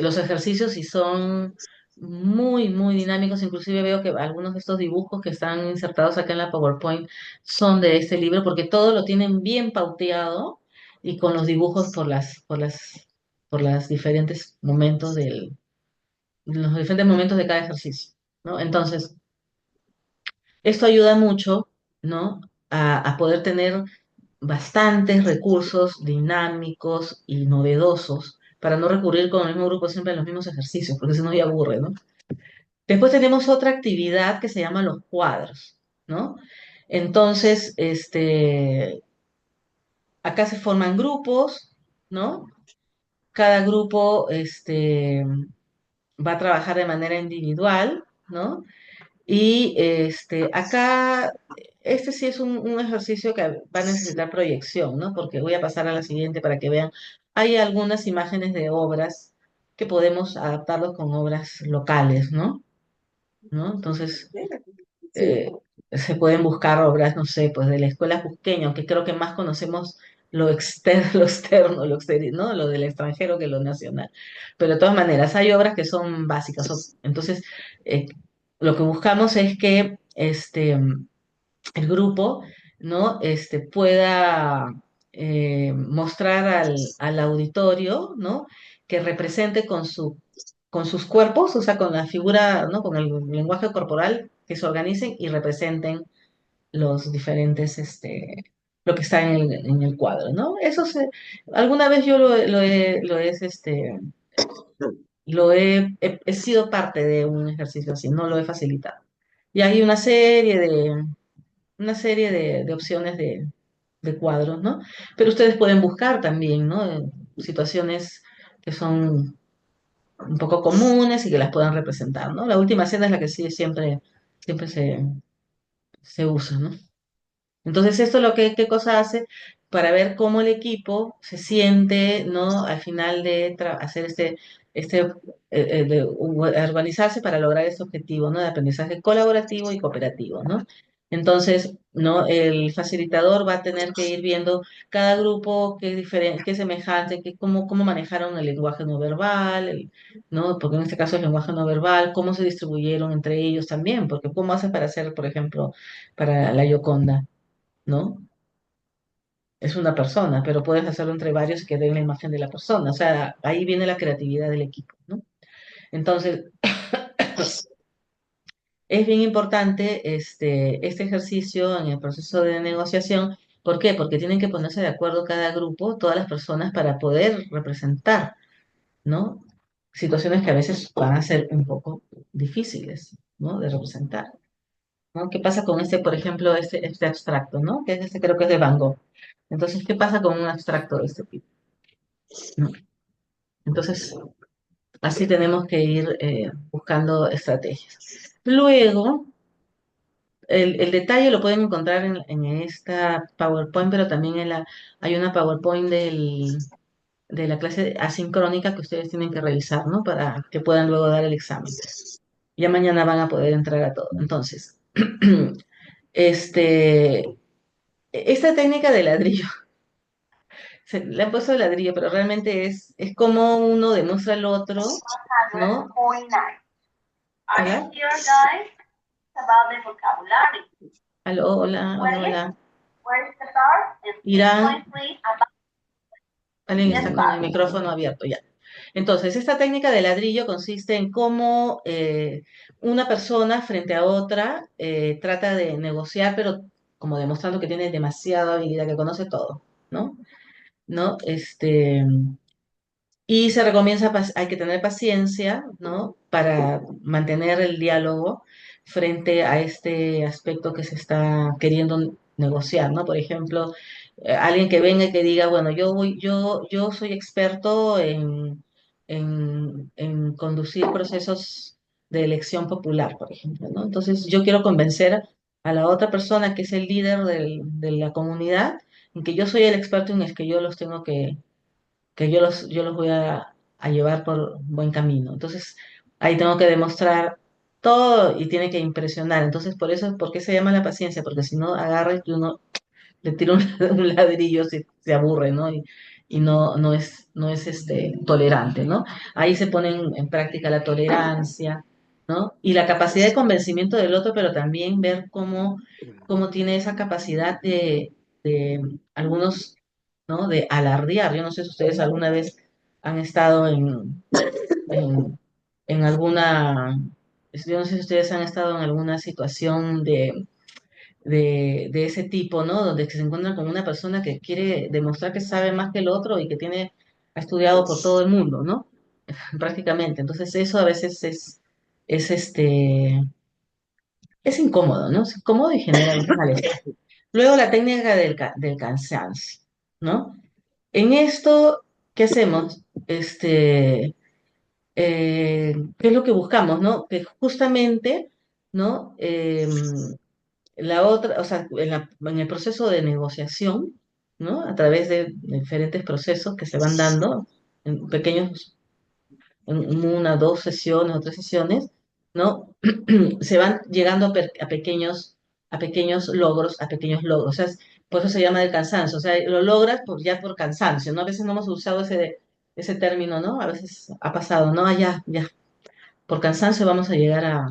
los ejercicios y son muy, muy dinámicos. Inclusive veo que algunos de estos dibujos que están insertados acá en la PowerPoint son de este libro porque todo lo tienen bien pauteado y con los dibujos por las diferentes momentos los diferentes momentos de cada ejercicio, ¿no? Entonces, esto ayuda mucho, ¿no? A poder tener bastantes recursos dinámicos y novedosos para no recurrir con el mismo grupo siempre a los mismos ejercicios, porque si no ya aburre, ¿no? Después tenemos otra actividad que se llama los cuadros, ¿no? Entonces, acá se forman grupos, ¿no? Cada grupo, va a trabajar de manera individual, ¿no? Y acá, este sí es un ejercicio que va a necesitar proyección, ¿no? Porque voy a pasar a la siguiente para que vean. Hay algunas imágenes de obras que podemos adaptarlos con obras locales, ¿no? ¿No? Entonces, Sí. eh, se pueden buscar obras, no sé, pues de la escuela Cusqueña, aunque creo que más conocemos lo externo, lo externo, lo exterior, ¿no? Lo del extranjero que lo nacional. Pero de todas maneras, hay obras que son básicas. Entonces, eh, lo que buscamos es que el grupo, ¿no? Pueda mostrar al auditorio, ¿no? Que represente con sus cuerpos, o sea, con la figura, ¿no? Con el lenguaje corporal, que se organicen y representen los diferentes, lo que está en el cuadro, ¿no? Alguna vez yo he sido parte de un ejercicio así, no lo he facilitado. Y hay una serie de opciones de cuadros, ¿no? Pero ustedes pueden buscar también, ¿no? Situaciones que son un poco comunes y que las puedan representar, ¿no? La última cena es la que sí siempre, siempre se usa, ¿no? Entonces, esto ¿qué cosa hace? Para ver cómo el equipo se siente, ¿no? Al final de hacer de organizarse para lograr este objetivo, ¿no? De aprendizaje colaborativo y cooperativo, ¿no? Entonces, ¿no? El facilitador va a tener que ir viendo cada grupo qué diferente, qué semejante, cómo manejaron el lenguaje no verbal, ¿no? Porque en este caso el lenguaje no verbal, cómo se distribuyeron entre ellos también, porque cómo hacen para hacer, por ejemplo, para la Gioconda. ¿No? Es una persona, pero puedes hacerlo entre varios y que den la imagen de la persona. O sea, ahí viene la creatividad del equipo, ¿no? Entonces, es bien importante este ejercicio en el proceso de negociación. ¿Por qué? Porque tienen que ponerse de acuerdo cada grupo, todas las personas, para poder representar, ¿no? Situaciones que a veces van a ser un poco difíciles, ¿no? De representar. ¿No? ¿Qué pasa con por ejemplo, este abstracto, ¿no? Que es creo que es de Van Gogh. Entonces, ¿qué pasa con un abstracto de este tipo? ¿No? Entonces, así tenemos que ir buscando estrategias. Luego, el detalle lo pueden encontrar en esta PowerPoint, pero también hay una PowerPoint de la clase asincrónica que ustedes tienen que revisar, ¿no? Para que puedan luego dar el examen. Ya mañana van a poder entrar a todo. Entonces, este, esta técnica de ladrillo, le han puesto ladrillo, pero realmente es como uno demuestra al otro, ¿no? Hola. Aló, hola, hola, hola. Irán, alguien está con el micrófono abierto ya. Entonces, esta técnica de ladrillo consiste en cómo una persona frente a otra trata de negociar, pero como demostrando que tiene demasiada habilidad, que conoce todo, ¿no? ¿No? Y se recomienza, hay que tener paciencia, ¿no? Para mantener el diálogo frente a este aspecto que se está queriendo negociar, ¿no? Por ejemplo, alguien que venga y que diga, bueno, yo soy experto en conducir procesos de elección popular, por ejemplo, ¿no? Entonces yo quiero convencer a la otra persona que es el líder de la comunidad en que yo soy el experto en el que yo los tengo que yo los voy a llevar por buen camino. Entonces, ahí tengo que demostrar todo y tiene que impresionar. Entonces, ¿por qué se llama la paciencia? Porque si no agarra y uno le tira un, un ladrillo, se aburre, ¿no? Y no es tolerante, ¿no? Ahí se pone en práctica la tolerancia, ¿no? Y la capacidad de convencimiento del otro, pero también ver cómo tiene esa capacidad de algunos, ¿no? De alardear. Yo no sé si ustedes alguna vez han estado en, en alguna, yo no sé si ustedes han estado en alguna situación de ese tipo, ¿no? Donde se encuentran con una persona que quiere demostrar que sabe más que el otro y que ha estudiado por todo el mundo, ¿no? Prácticamente. Entonces eso a veces es es incómodo, ¿no? Es incómodo y genera a veces malestar. Luego la técnica del cansancio, ¿no? En esto, ¿qué hacemos? ¿Qué es lo que buscamos, no? Que justamente, ¿no? La otra, o sea, en el proceso de negociación, ¿no? A través de diferentes procesos que se van dando en pequeños, en una, dos sesiones o tres sesiones, ¿no? Se van llegando a pequeños logros, a pequeños logros. O sea, por eso se llama de cansancio. O sea, lo logras ya por cansancio, ¿no? A veces no hemos usado ese término, ¿no? A veces ha pasado, ¿no? Ah, ya, por cansancio vamos a llegar a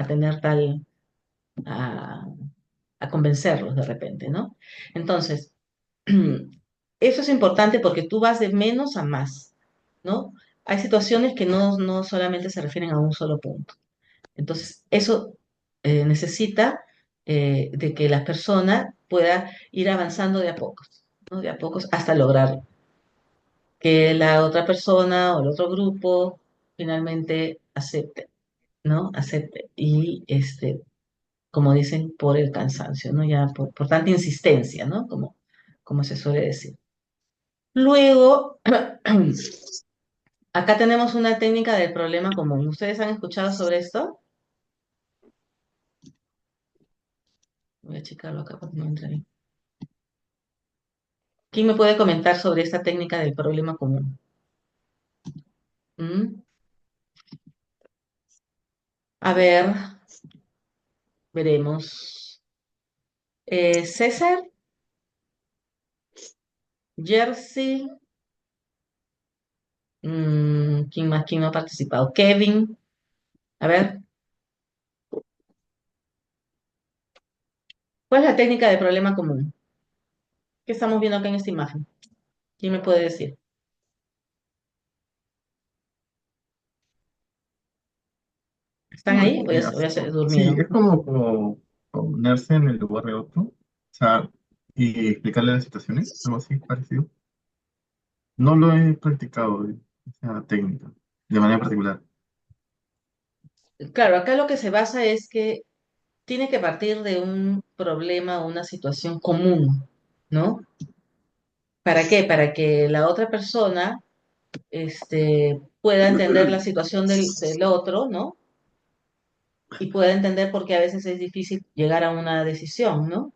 tener a, a convencerlos de repente, ¿no? Entonces, eso es importante porque tú vas de menos a más, ¿no? Hay situaciones que no solamente se refieren a un solo punto. Entonces, eso necesita de que la persona pueda ir avanzando de a pocos, ¿no? De a pocos hasta lograr que la otra persona o el otro grupo finalmente acepte, ¿no? Acepte y como dicen, por el cansancio, ¿no? Ya por tanta insistencia, ¿no? Como se suele decir. Luego, acá tenemos una técnica del problema común. ¿Ustedes han escuchado sobre esto? Voy a checarlo acá porque no entra bien. ¿Quién me puede comentar sobre esta técnica del problema común? ¿Mm? A ver, veremos. César, Jersey, ¿quién más? ¿Quién no ha participado? Kevin. A ver, ¿cuál es la técnica del problema común? ¿Qué estamos viendo acá en esta imagen? ¿Quién me puede decir? ¿Están ahí? O ya se Sí, durmieron. es como ponerse en el lugar de otro, o sea, y explicarle las situaciones, algo así parecido. No lo he practicado, esa técnica, de manera particular. Claro, acá lo que se basa es que tiene que partir de un problema o una situación común, ¿no? ¿Para qué? Para que la otra persona pueda entender la situación del otro, ¿no? Y pueda entender por qué a veces es difícil llegar a una decisión, ¿no?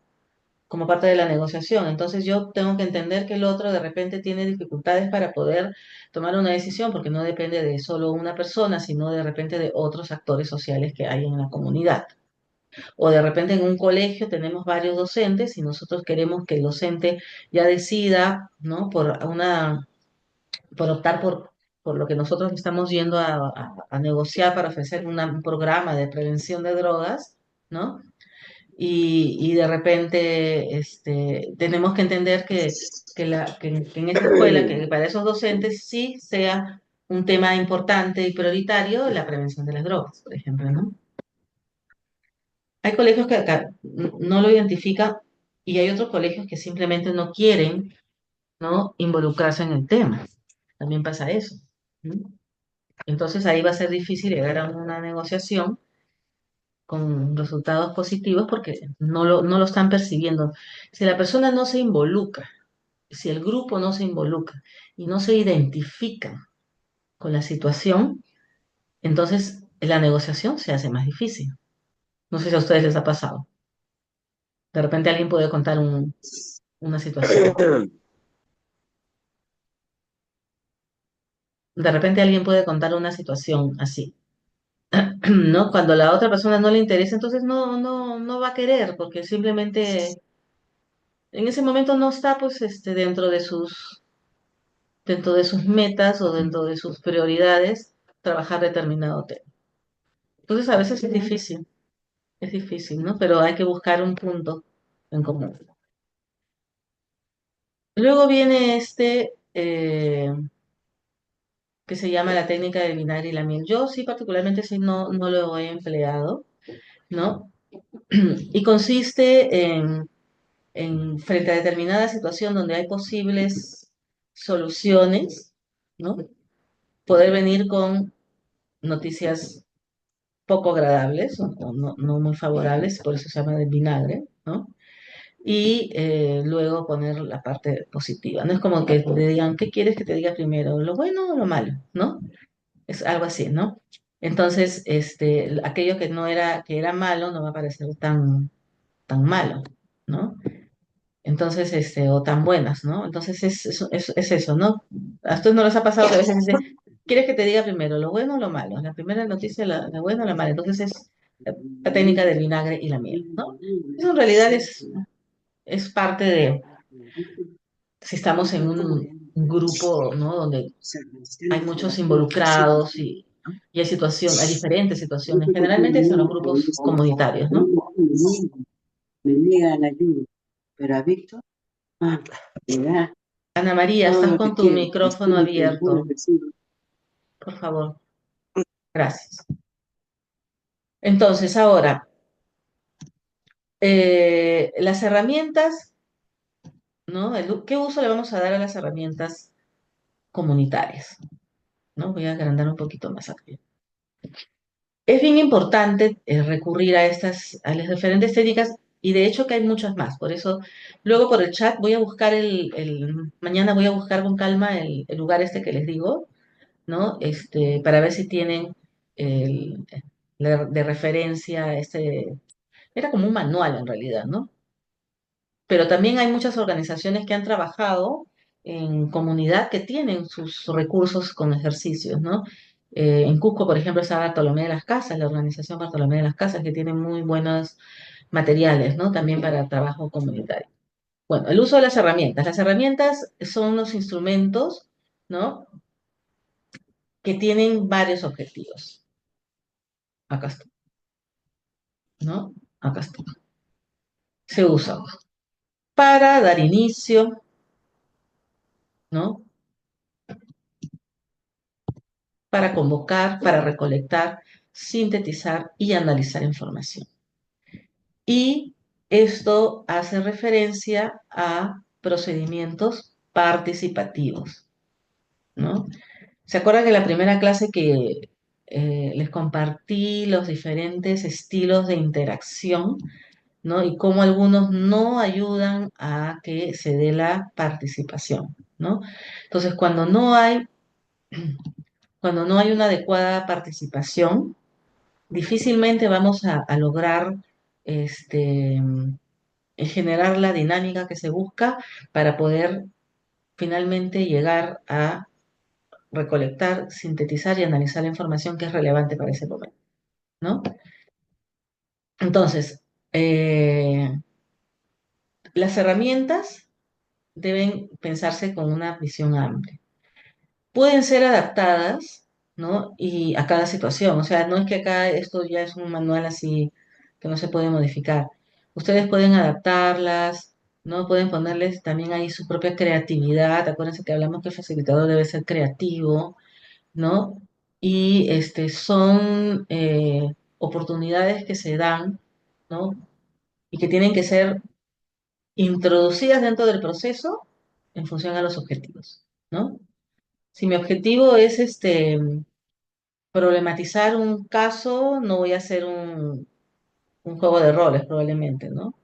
Como parte de la negociación. Entonces yo tengo que entender que el otro de repente tiene dificultades para poder tomar una decisión, porque no depende de solo una persona, sino de repente de otros actores sociales que hay en la comunidad. O de repente en un colegio tenemos varios docentes y nosotros queremos que el docente ya decida, ¿no? Por optar por lo que nosotros estamos yendo a negociar para ofrecer un programa de prevención de drogas, ¿no? Y de repente tenemos que entender que en esta escuela, que para esos docentes sí sea un tema importante y prioritario la prevención de las drogas, por ejemplo, ¿no? Hay colegios que acá no lo identifican y hay otros colegios que simplemente no quieren, ¿no? Involucrarse en el tema. También pasa eso, ¿no? Entonces ahí va a ser difícil llegar a una negociación con resultados positivos porque no lo están percibiendo. Si la persona no se involucra, si el grupo no se involucra y no se identifica con la situación, entonces la negociación se hace más difícil. No sé si a ustedes les ha pasado. De repente alguien puede contar una situación. De repente alguien puede contar una situación así, ¿no? Cuando la otra persona no le interesa, entonces no va a querer, porque simplemente en ese momento no está, pues, dentro de sus metas o dentro de sus prioridades, trabajar determinado tema. Entonces a veces es difícil, ¿no? Pero hay que buscar un punto en común. Luego viene que se llama la técnica del vinagre y la miel. Yo sí, particularmente, sí, no lo he empleado, ¿no? Y consiste frente a determinada situación donde hay posibles soluciones, ¿no? Poder venir con noticias poco agradables o no muy favorables, por eso se llama del vinagre, ¿no? Y luego poner la parte positiva. No es como que te digan, ¿qué quieres que te diga primero? ¿Lo bueno o lo malo? ¿No? Es algo así, ¿no? Entonces, aquello que era malo no va a parecer tan malo, ¿no? Entonces, o tan buenas, ¿no? Entonces es eso, ¿no? A ustedes no les ha pasado que a veces dicen, ¿quieres que te diga primero lo bueno o lo malo? La primera noticia, la buena o la mala. Entonces es la técnica del vinagre y la miel, ¿no? Eso en realidad es parte de, si estamos en un grupo, ¿no? Donde hay muchos involucrados y hay diferentes situaciones. Generalmente son los grupos comunitarios, ¿no? Me niega la ayuda, pero a Víctor, le da Ana María, todo estás lo que con tu quiere, micrófono espíritu de puro abierto, recibo. por favor. Gracias. Entonces, ahora, las herramientas, ¿no? ¿Qué uso le vamos a dar a las herramientas comunitarias? ¿No? Voy a agrandar un poquito más aquí. Es bien importante recurrir a las diferentes técnicas y de hecho que hay muchas más. Por eso, luego por el chat voy a buscar mañana voy a buscar con calma el lugar que les digo, ¿no? Para ver si tienen el, de referencia era como un manual en realidad, ¿no? Pero también hay muchas organizaciones que han trabajado en comunidad que tienen sus recursos con ejercicios, ¿no? En Cusco, por ejemplo, está Bartolomé de las Casas, la organización Bartolomé de las Casas, que tiene muy buenos materiales, ¿no? También para trabajo comunitario. Bueno, el uso de las herramientas. Las herramientas son los instrumentos, ¿no? Que tienen varios objetivos. Acá está, ¿no? Acá está. Se usa para dar inicio, ¿no? Para convocar, para recolectar, sintetizar y analizar información. Y esto hace referencia a procedimientos participativos, ¿no? ¿Se acuerdan que la primera clase que les compartí los diferentes estilos de interacción, ¿no? Y cómo algunos no ayudan a que se dé la participación, ¿no? Entonces, cuando no hay una adecuada participación, difícilmente vamos a lograr generar la dinámica que se busca para poder finalmente llegar a recolectar, sintetizar y analizar la información que es relevante para ese momento, ¿no? Entonces, las herramientas deben pensarse con una visión amplia. Pueden ser adaptadas, ¿no? Y a cada situación. O sea, no es que acá esto ya es un manual así que no se puede modificar. Ustedes pueden adaptarlas, ¿no? Pueden ponerles también ahí su propia creatividad. Acuérdense que hablamos que el facilitador debe ser creativo, ¿no? Y son oportunidades que se dan, ¿no? Y que tienen que ser introducidas dentro del proceso en función a los objetivos, ¿no? Si mi objetivo es problematizar un caso, no voy a hacer un juego de roles probablemente, ¿no?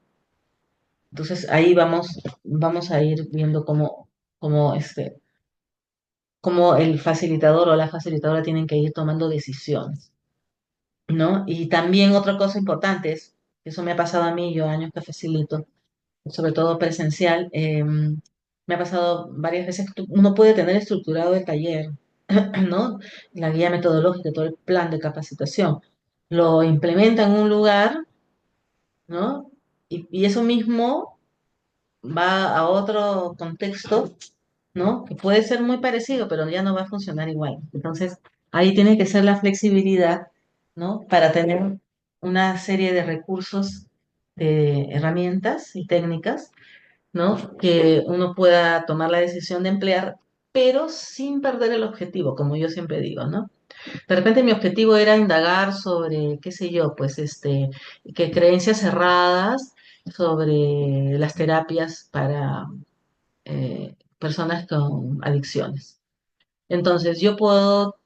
Entonces ahí vamos a ir viendo cómo el facilitador o la facilitadora tienen que ir tomando decisiones, ¿no? Y también otra cosa importante es, eso me ha pasado a mí, yo años que facilito, sobre todo presencial, me ha pasado varias veces que uno puede tener estructurado el taller, ¿no? La guía metodológica, todo el plan de capacitación, lo implementa en un lugar, ¿no? Y eso mismo va a otro contexto, ¿no? Que puede ser muy parecido, pero ya no va a funcionar igual. Entonces, ahí tiene que ser la flexibilidad, ¿no? Para tener una serie de recursos, de herramientas y técnicas, ¿no? Que uno pueda tomar la decisión de emplear, pero sin perder el objetivo, como yo siempre digo, ¿no? De repente mi objetivo era indagar sobre, qué sé yo, pues que creencias cerradas sobre las terapias para personas con adicciones. Entonces, yo puedo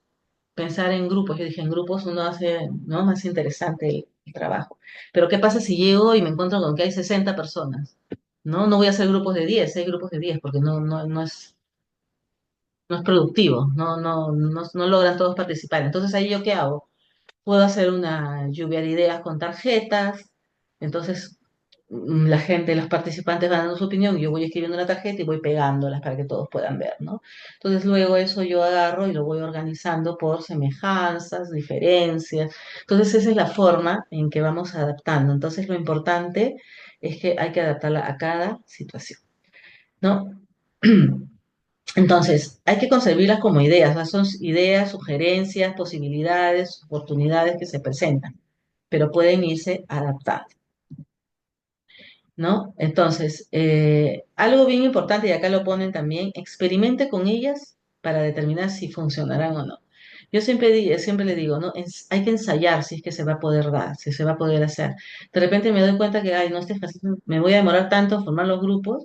pensar en grupos, yo dije, en grupos uno hace, ¿no? Más interesante el trabajo. Pero ¿qué pasa si llego y me encuentro con que hay 60 personas? No, no voy a hacer grupos de 10, hay grupos de 10 porque no es productivo, no logran todos participar. Entonces, ¿ahí yo qué hago? Puedo hacer una lluvia de ideas con tarjetas, entonces la gente, los participantes van dando su opinión, yo voy escribiendo una tarjeta y voy pegándolas para que todos puedan ver, ¿no? Entonces luego eso yo agarro y lo voy organizando por semejanzas, diferencias. Entonces esa es la forma en que vamos adaptando. Entonces lo importante es que hay que adaptarla a cada situación, ¿no? Entonces, hay que concebirlas como ideas, o sea, son ideas, sugerencias, posibilidades, oportunidades que se presentan, pero pueden irse adaptando, ¿no? Entonces, algo bien importante, y acá lo ponen también, experimente con ellas para determinar si funcionarán o no. Yo siempre le digo, ¿no? Hay que ensayar si es que se va a poder dar, si se va a poder hacer. De repente me doy cuenta que, ay, no, este ejercicio me voy a demorar tanto en formar los grupos,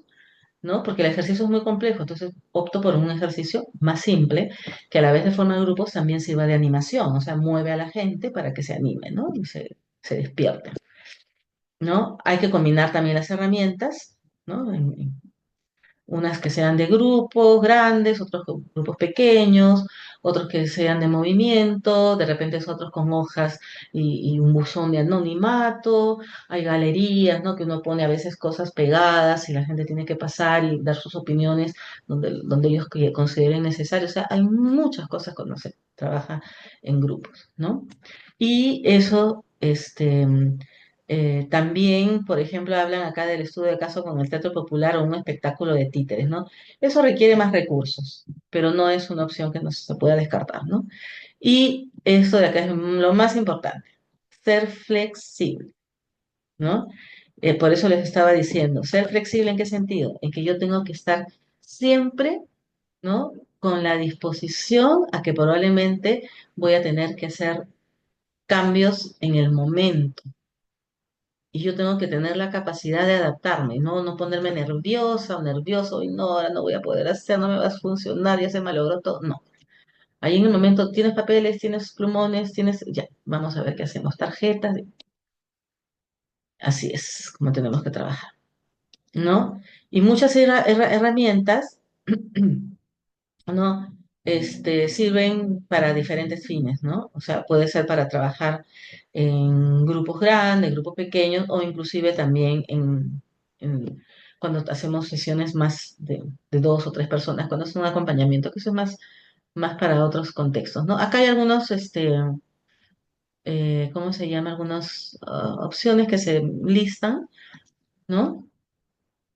¿no? Porque el ejercicio es muy complejo, entonces opto por un ejercicio más simple, que a la vez de forma de grupos también sirva de animación, o sea, mueve a la gente para que se anime, ¿no? Y se despierte, ¿no? Hay que combinar también las herramientas, ¿no? Unas que sean de grupos grandes, otros grupos pequeños, otros que sean de movimiento, de repente es otros con hojas y un buzón de anonimato, hay galerías, ¿no? Que uno pone a veces cosas pegadas y la gente tiene que pasar y dar sus opiniones donde ellos consideren necesario. O sea, hay muchas cosas cuando se trabaja en grupos, ¿no? Y eso, también, por ejemplo, hablan acá del estudio de caso con el teatro popular o un espectáculo de títeres, ¿no? Eso requiere más recursos, pero no es una opción que no se pueda descartar, ¿no? Y esto de acá es lo más importante, ser flexible, ¿no? Por eso les estaba diciendo, ser flexible ¿en qué sentido? En que yo tengo que estar siempre, ¿no? Con la disposición a que probablemente voy a tener que hacer cambios en el momento y yo tengo que tener la capacidad de adaptarme, no ponerme nerviosa o nervioso y no, ahora no voy a poder hacer, no me va a funcionar, ya se malogró todo. No. Ahí en el momento tienes papeles, tienes plumones, ya, vamos a ver qué hacemos, tarjetas. Así es como tenemos que trabajar, ¿no? Y muchas herramientas, ¿no? Sirven para diferentes fines, ¿no? O sea, puede ser para trabajar en grupos grandes, grupos pequeños, o inclusive también en- cuando hacemos sesiones más de dos o tres personas, cuando es un acompañamiento, que eso es más para otros contextos, ¿no? Acá hay algunos, ¿cómo se llama? Algunas opciones que se listan, ¿no?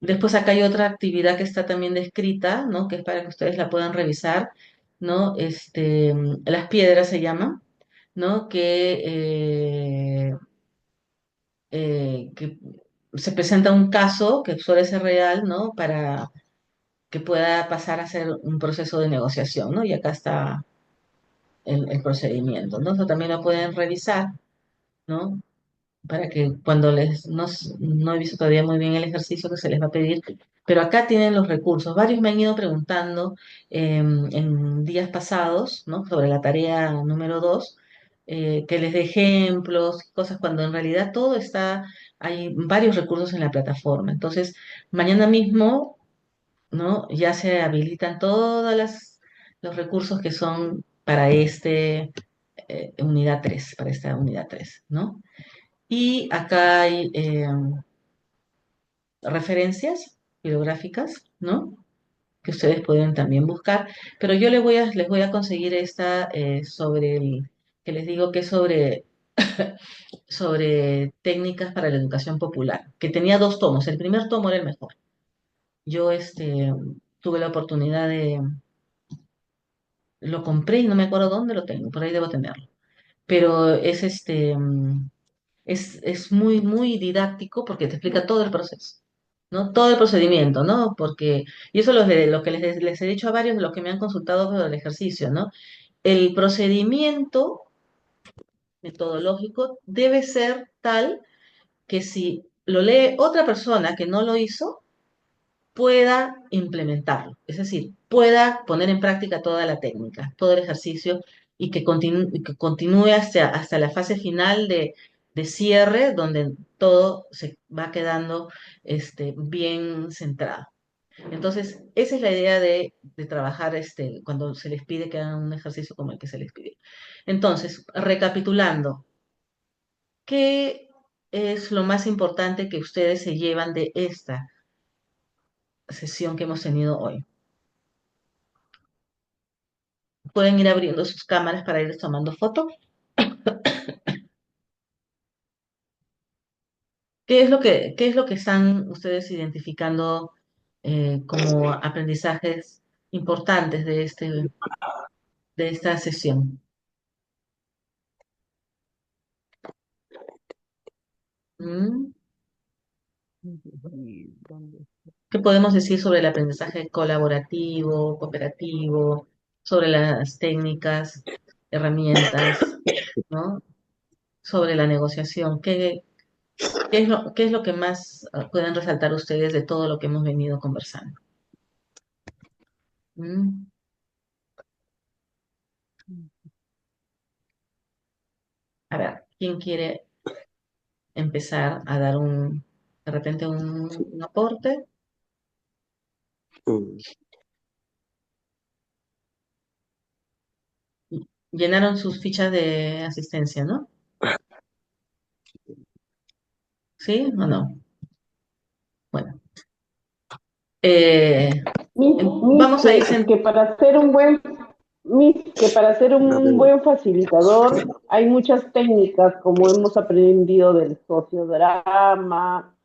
Después acá hay otra actividad que está también descrita, ¿no? Que es para que ustedes la puedan revisar, ¿no? Las piedras se llaman, ¿no? Que se presenta un caso que suele ser real, ¿no? Para que pueda pasar a ser un proceso de negociación, ¿no? Y acá está el procedimiento, ¿no? Eso también lo pueden revisar, ¿no? Para que cuando no he visto todavía muy bien el ejercicio que se les va a pedir, pero acá tienen los recursos. Varios me han ido preguntando en días pasados, ¿no? Sobre la tarea número 2, que les dé ejemplos, cosas, cuando en realidad todo está, hay varios recursos en la plataforma. Entonces, mañana mismo, ¿no? Ya se habilitan todos los recursos que son para unidad 3 para esta unidad 3, ¿no? Y acá hay referencias bibliográficas, ¿no? Que ustedes pueden también buscar, pero yo les voy a conseguir esta que les digo que es sobre técnicas para la educación popular, que tenía dos tomos. El primer tomo era el mejor. Yo tuve la oportunidad lo compré y no me acuerdo dónde lo tengo, por ahí debo tenerlo. Pero es muy, muy didáctico porque te explica todo el proceso, ¿no? Todo el procedimiento, ¿no? Porque, y eso lo que les he dicho a varios de los que me han consultado sobre el ejercicio, ¿no? El procedimiento metodológico debe ser tal que si lo lee otra persona que no lo hizo, pueda implementarlo, es decir, pueda poner en práctica toda la técnica, todo el ejercicio y que continúe hasta la fase final de cierre, donde todo se va quedando bien centrado. Entonces, esa es la idea de trabajar cuando se les pide que hagan un ejercicio como el que se les pide. Entonces, recapitulando, ¿qué es lo más importante que ustedes se llevan de esta sesión que hemos tenido hoy? Pueden ir abriendo sus cámaras para ir tomando fotos. Qué es lo que están ustedes identificando como aprendizajes importantes de esta sesión? ¿Mm? ¿Qué podemos decir sobre el aprendizaje colaborativo, cooperativo, sobre las técnicas, herramientas, ¿no? Sobre la negociación? Qué es lo que más pueden resaltar ustedes de todo lo que hemos venido conversando? ¿Mm? A ver, ¿quién quiere empezar a dar de repente un aporte? Mm. Llenaron sus fichas de asistencia, ¿no? ¿Sí o no? Bueno, eh, vamos a ir. Que para ser un buen que para ser A un ver. buen facilitador hay muchas técnicas, como hemos aprendido del sociodrama,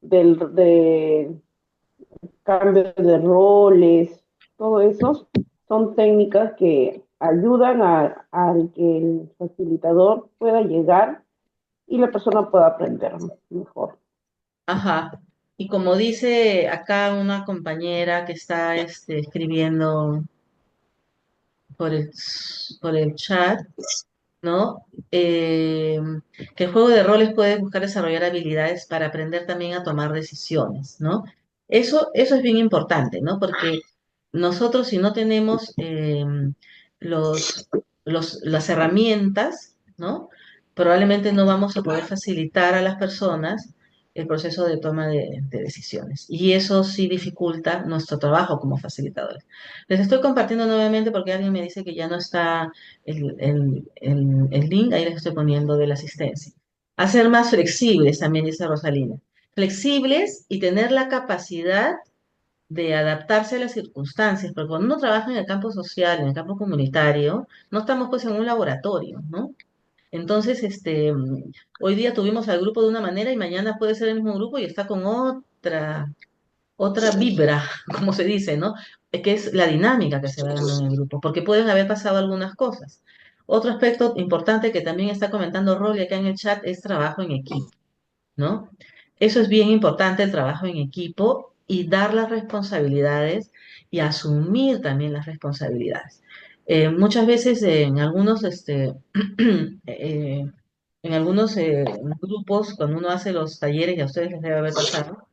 de cambio de roles, todo eso son técnicas que ayudan a que el facilitador pueda llegar y la persona pueda aprender mejor. Ajá. Y como dice acá una compañera que está escribiendo por por el chat, ¿no? Que el juego de roles puede buscar desarrollar habilidades para aprender también a tomar decisiones, ¿no? Eso es bien importante, ¿no? Porque nosotros si no tenemos los, las herramientas, ¿no? Probablemente no vamos a poder facilitar a las personas el proceso de toma de decisiones. Y eso sí dificulta nuestro trabajo como facilitadores. Les estoy compartiendo nuevamente porque alguien me dice que ya no está el link, ahí les estoy poniendo de la asistencia. Hacer más flexibles, también dice Rosalina. Flexibles y tener la capacidad de adaptarse a las circunstancias, porque cuando uno trabaja en el campo social, en el campo comunitario, no estamos pues en un laboratorio, ¿no? Entonces, hoy día tuvimos al grupo de una manera y mañana puede ser el mismo grupo y está con otra vibra, como se dice, ¿no? Que es la dinámica que se va dando en el grupo, porque pueden haber pasado algunas cosas. Otro aspecto importante que también está comentando Rolly acá en el chat es trabajo en equipo, ¿no? Eso es bien importante, el trabajo en equipo y dar las responsabilidades y asumir también las responsabilidades. Muchas veces eh, en algunos grupos, cuando uno hace los talleres, y a ustedes les debe haber pasado,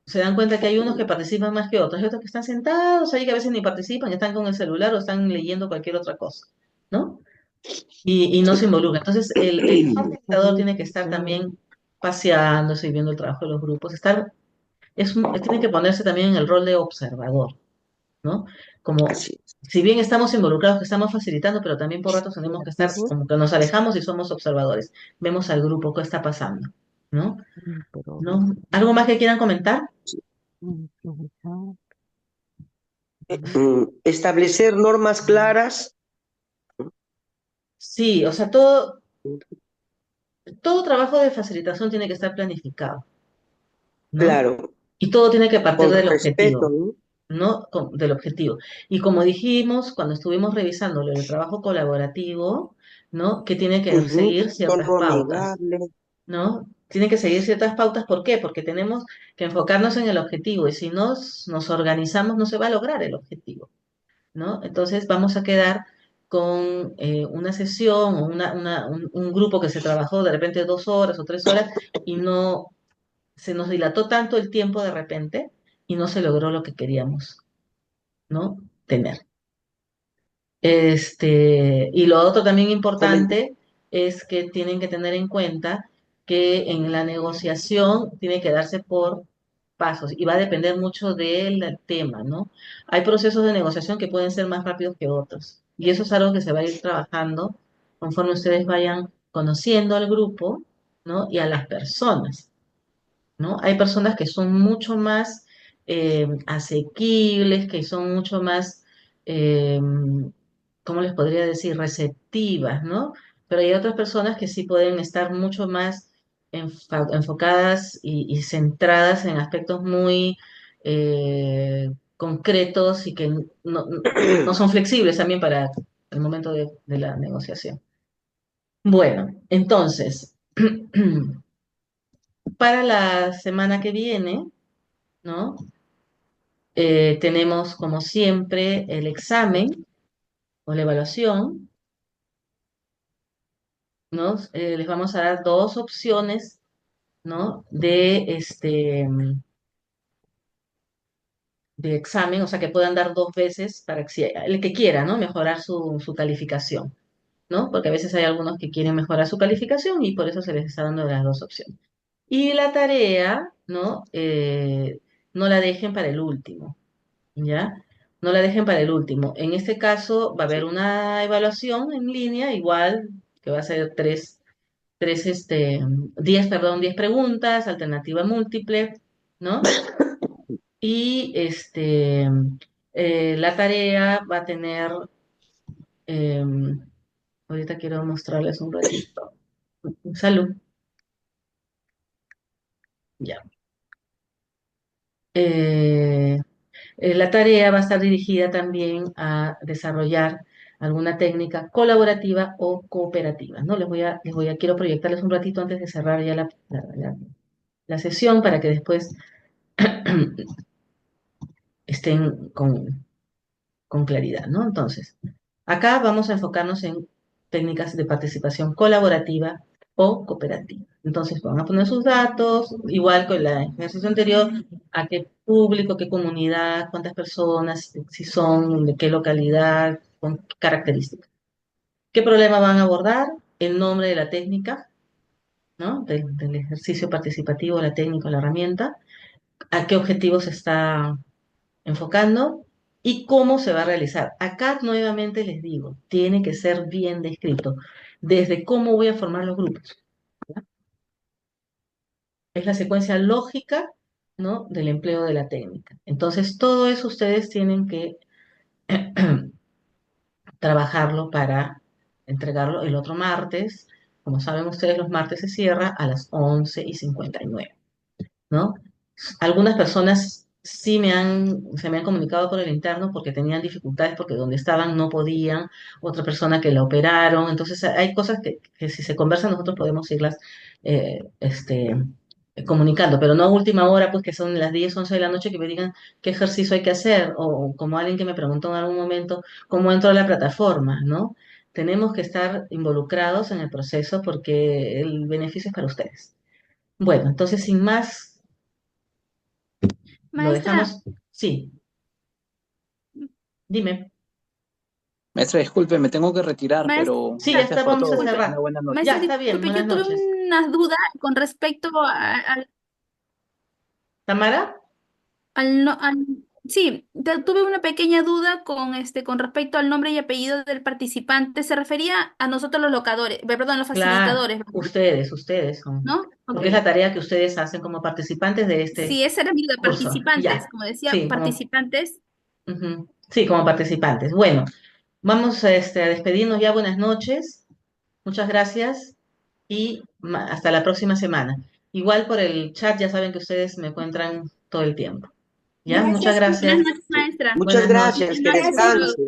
se dan cuenta que hay unos que participan más que otros, y otros que están sentados ahí que a veces ni participan, están con el celular o están leyendo cualquier otra cosa, ¿no? y no se involucra. Entonces, el facilitador tiene que estar también paseándose y viendo el trabajo de los grupos, tiene que ponerse también en el rol de observador, ¿no? Como, Así es. si bien estamos involucrados, que estamos facilitando, pero también por ratos tenemos que estar como que nos alejamos y somos observadores. Vemos al grupo, qué está pasando, ¿no? ¿No? ¿Algo más que quieran comentar? Establecer normas claras. Sí, o sea, todo trabajo de facilitación tiene que estar planificado, ¿no? Claro, Y todo tiene que partir con del respeto, objetivo, ¿no? ¿no? Del objetivo. Y como dijimos cuando estuvimos revisando lo del trabajo colaborativo, ¿no? Que tiene que Ujú. seguir ciertas Tono pautas, amigable. ¿no? Tiene que seguir ciertas pautas. ¿Por qué? Porque tenemos que enfocarnos en el objetivo y si nos organizamos no se va a lograr el objetivo, ¿no? Entonces vamos a quedar con una sesión o un grupo que se trabajó de repente 2 horas o 3 horas y no se nos dilató tanto el tiempo de repente y no se logró lo que queríamos, ¿no? Tener. Y lo otro también Comen- importante es que tienen que tener en cuenta que en la negociación tiene que darse por pasos y va a depender mucho del tema, ¿no? Hay procesos de negociación que pueden ser más rápidos que otros y eso es algo que se va a ir trabajando conforme ustedes vayan conociendo al grupo, ¿no? Y a las personas. ¿No? Hay personas que son mucho más asequibles, que son mucho más, eh, ¿cómo les podría decir? Receptivas, ¿no? Pero hay otras personas que sí pueden estar mucho más enfocadas y centradas en aspectos muy concretos y que no son flexibles también para el momento de la negociación. Bueno, entonces, para la semana que viene, ¿no? Tenemos, como siempre, el examen o la evaluación, ¿no? Les vamos a dar dos opciones, ¿no? De examen, o sea, que puedan dar 2 veces para que el que quiera, ¿no? Mejorar su calificación, ¿no? Porque a veces hay algunos que quieren mejorar su calificación y por eso se les está dando las dos opciones. Y la tarea, ¿no? No la dejen para el último. ¿Ya? No la dejen para el último. En este caso va a haber una evaluación en línea, igual, que va a ser 10 preguntas, alternativa múltiple, ¿no? Y la tarea va a tener, em, ahorita quiero mostrarles un ratito. Salud, ya. Eh, la tarea va a estar dirigida también a desarrollar alguna técnica colaborativa o cooperativa, ¿no? Quiero proyectarles un ratito antes de cerrar ya la sesión para que después estén con claridad, ¿no? Entonces, acá vamos a enfocarnos en técnicas de participación colaborativa o cooperativa. Entonces, van a poner sus datos, igual que en la ejercicio anterior, a qué público, qué comunidad, cuántas personas, si son, de qué localidad, con qué características. ¿Qué problema van a abordar? El nombre de la técnica, ¿no? Del ejercicio participativo, la técnica, la herramienta. ¿A qué objetivos se está enfocando y cómo se va a realizar? Acá nuevamente les digo, tiene que ser bien descrito, desde cómo voy a formar los grupos. ¿Ya? Es la secuencia lógica, ¿no? Del empleo de la técnica. Entonces, todo eso ustedes tienen que trabajarlo para entregarlo el otro martes. Como saben ustedes, los martes se cierra a las 11:59, ¿no? Algunas personas sí se me han comunicado por el interno porque tenían dificultades, porque donde estaban no podían, otra persona que la operaron, entonces hay cosas que si se conversan nosotros podemos irlas eh, este, comunicando, pero no a última hora, pues que son las 10 11 de la noche que me digan qué ejercicio hay que hacer, o como alguien que me preguntó en algún momento cómo entro a la plataforma, ¿no? Tenemos que estar involucrados en el proceso porque el beneficio es para ustedes. Bueno, entonces sin más, lo Maestra, dejamos. Sí, dime. Maestra, disculpe, me tengo que retirar, Maestra, pero Sí, ya gracias está, por vamos a todo. Una cerrar. buena noche. Ya maestra, está bien, disculpe, buenas yo tuve noches. una duda con respecto al, ¿Tamara? sí, tuve una pequeña duda con respecto al nombre y apellido del participante. Se refería a nosotros los locadores, perdón, los Claro, facilitadores, ¿verdad? ustedes son, ¿No? Ok. porque es la tarea que ustedes hacen como participantes de este Sí, esa era mi duda, curso. participantes, Ya, como decía, sí, participantes. ujú, sí, como participantes. Bueno, vamos a despedirnos ya. Buenas noches, muchas gracias y hasta la próxima semana. Igual por el chat ya saben que ustedes me encuentran todo el tiempo. ¿Ya? Muchas Gracias, Buenas gracias. noches, maestra. Muchas Buenas noches. gracias, que gracias. descanse.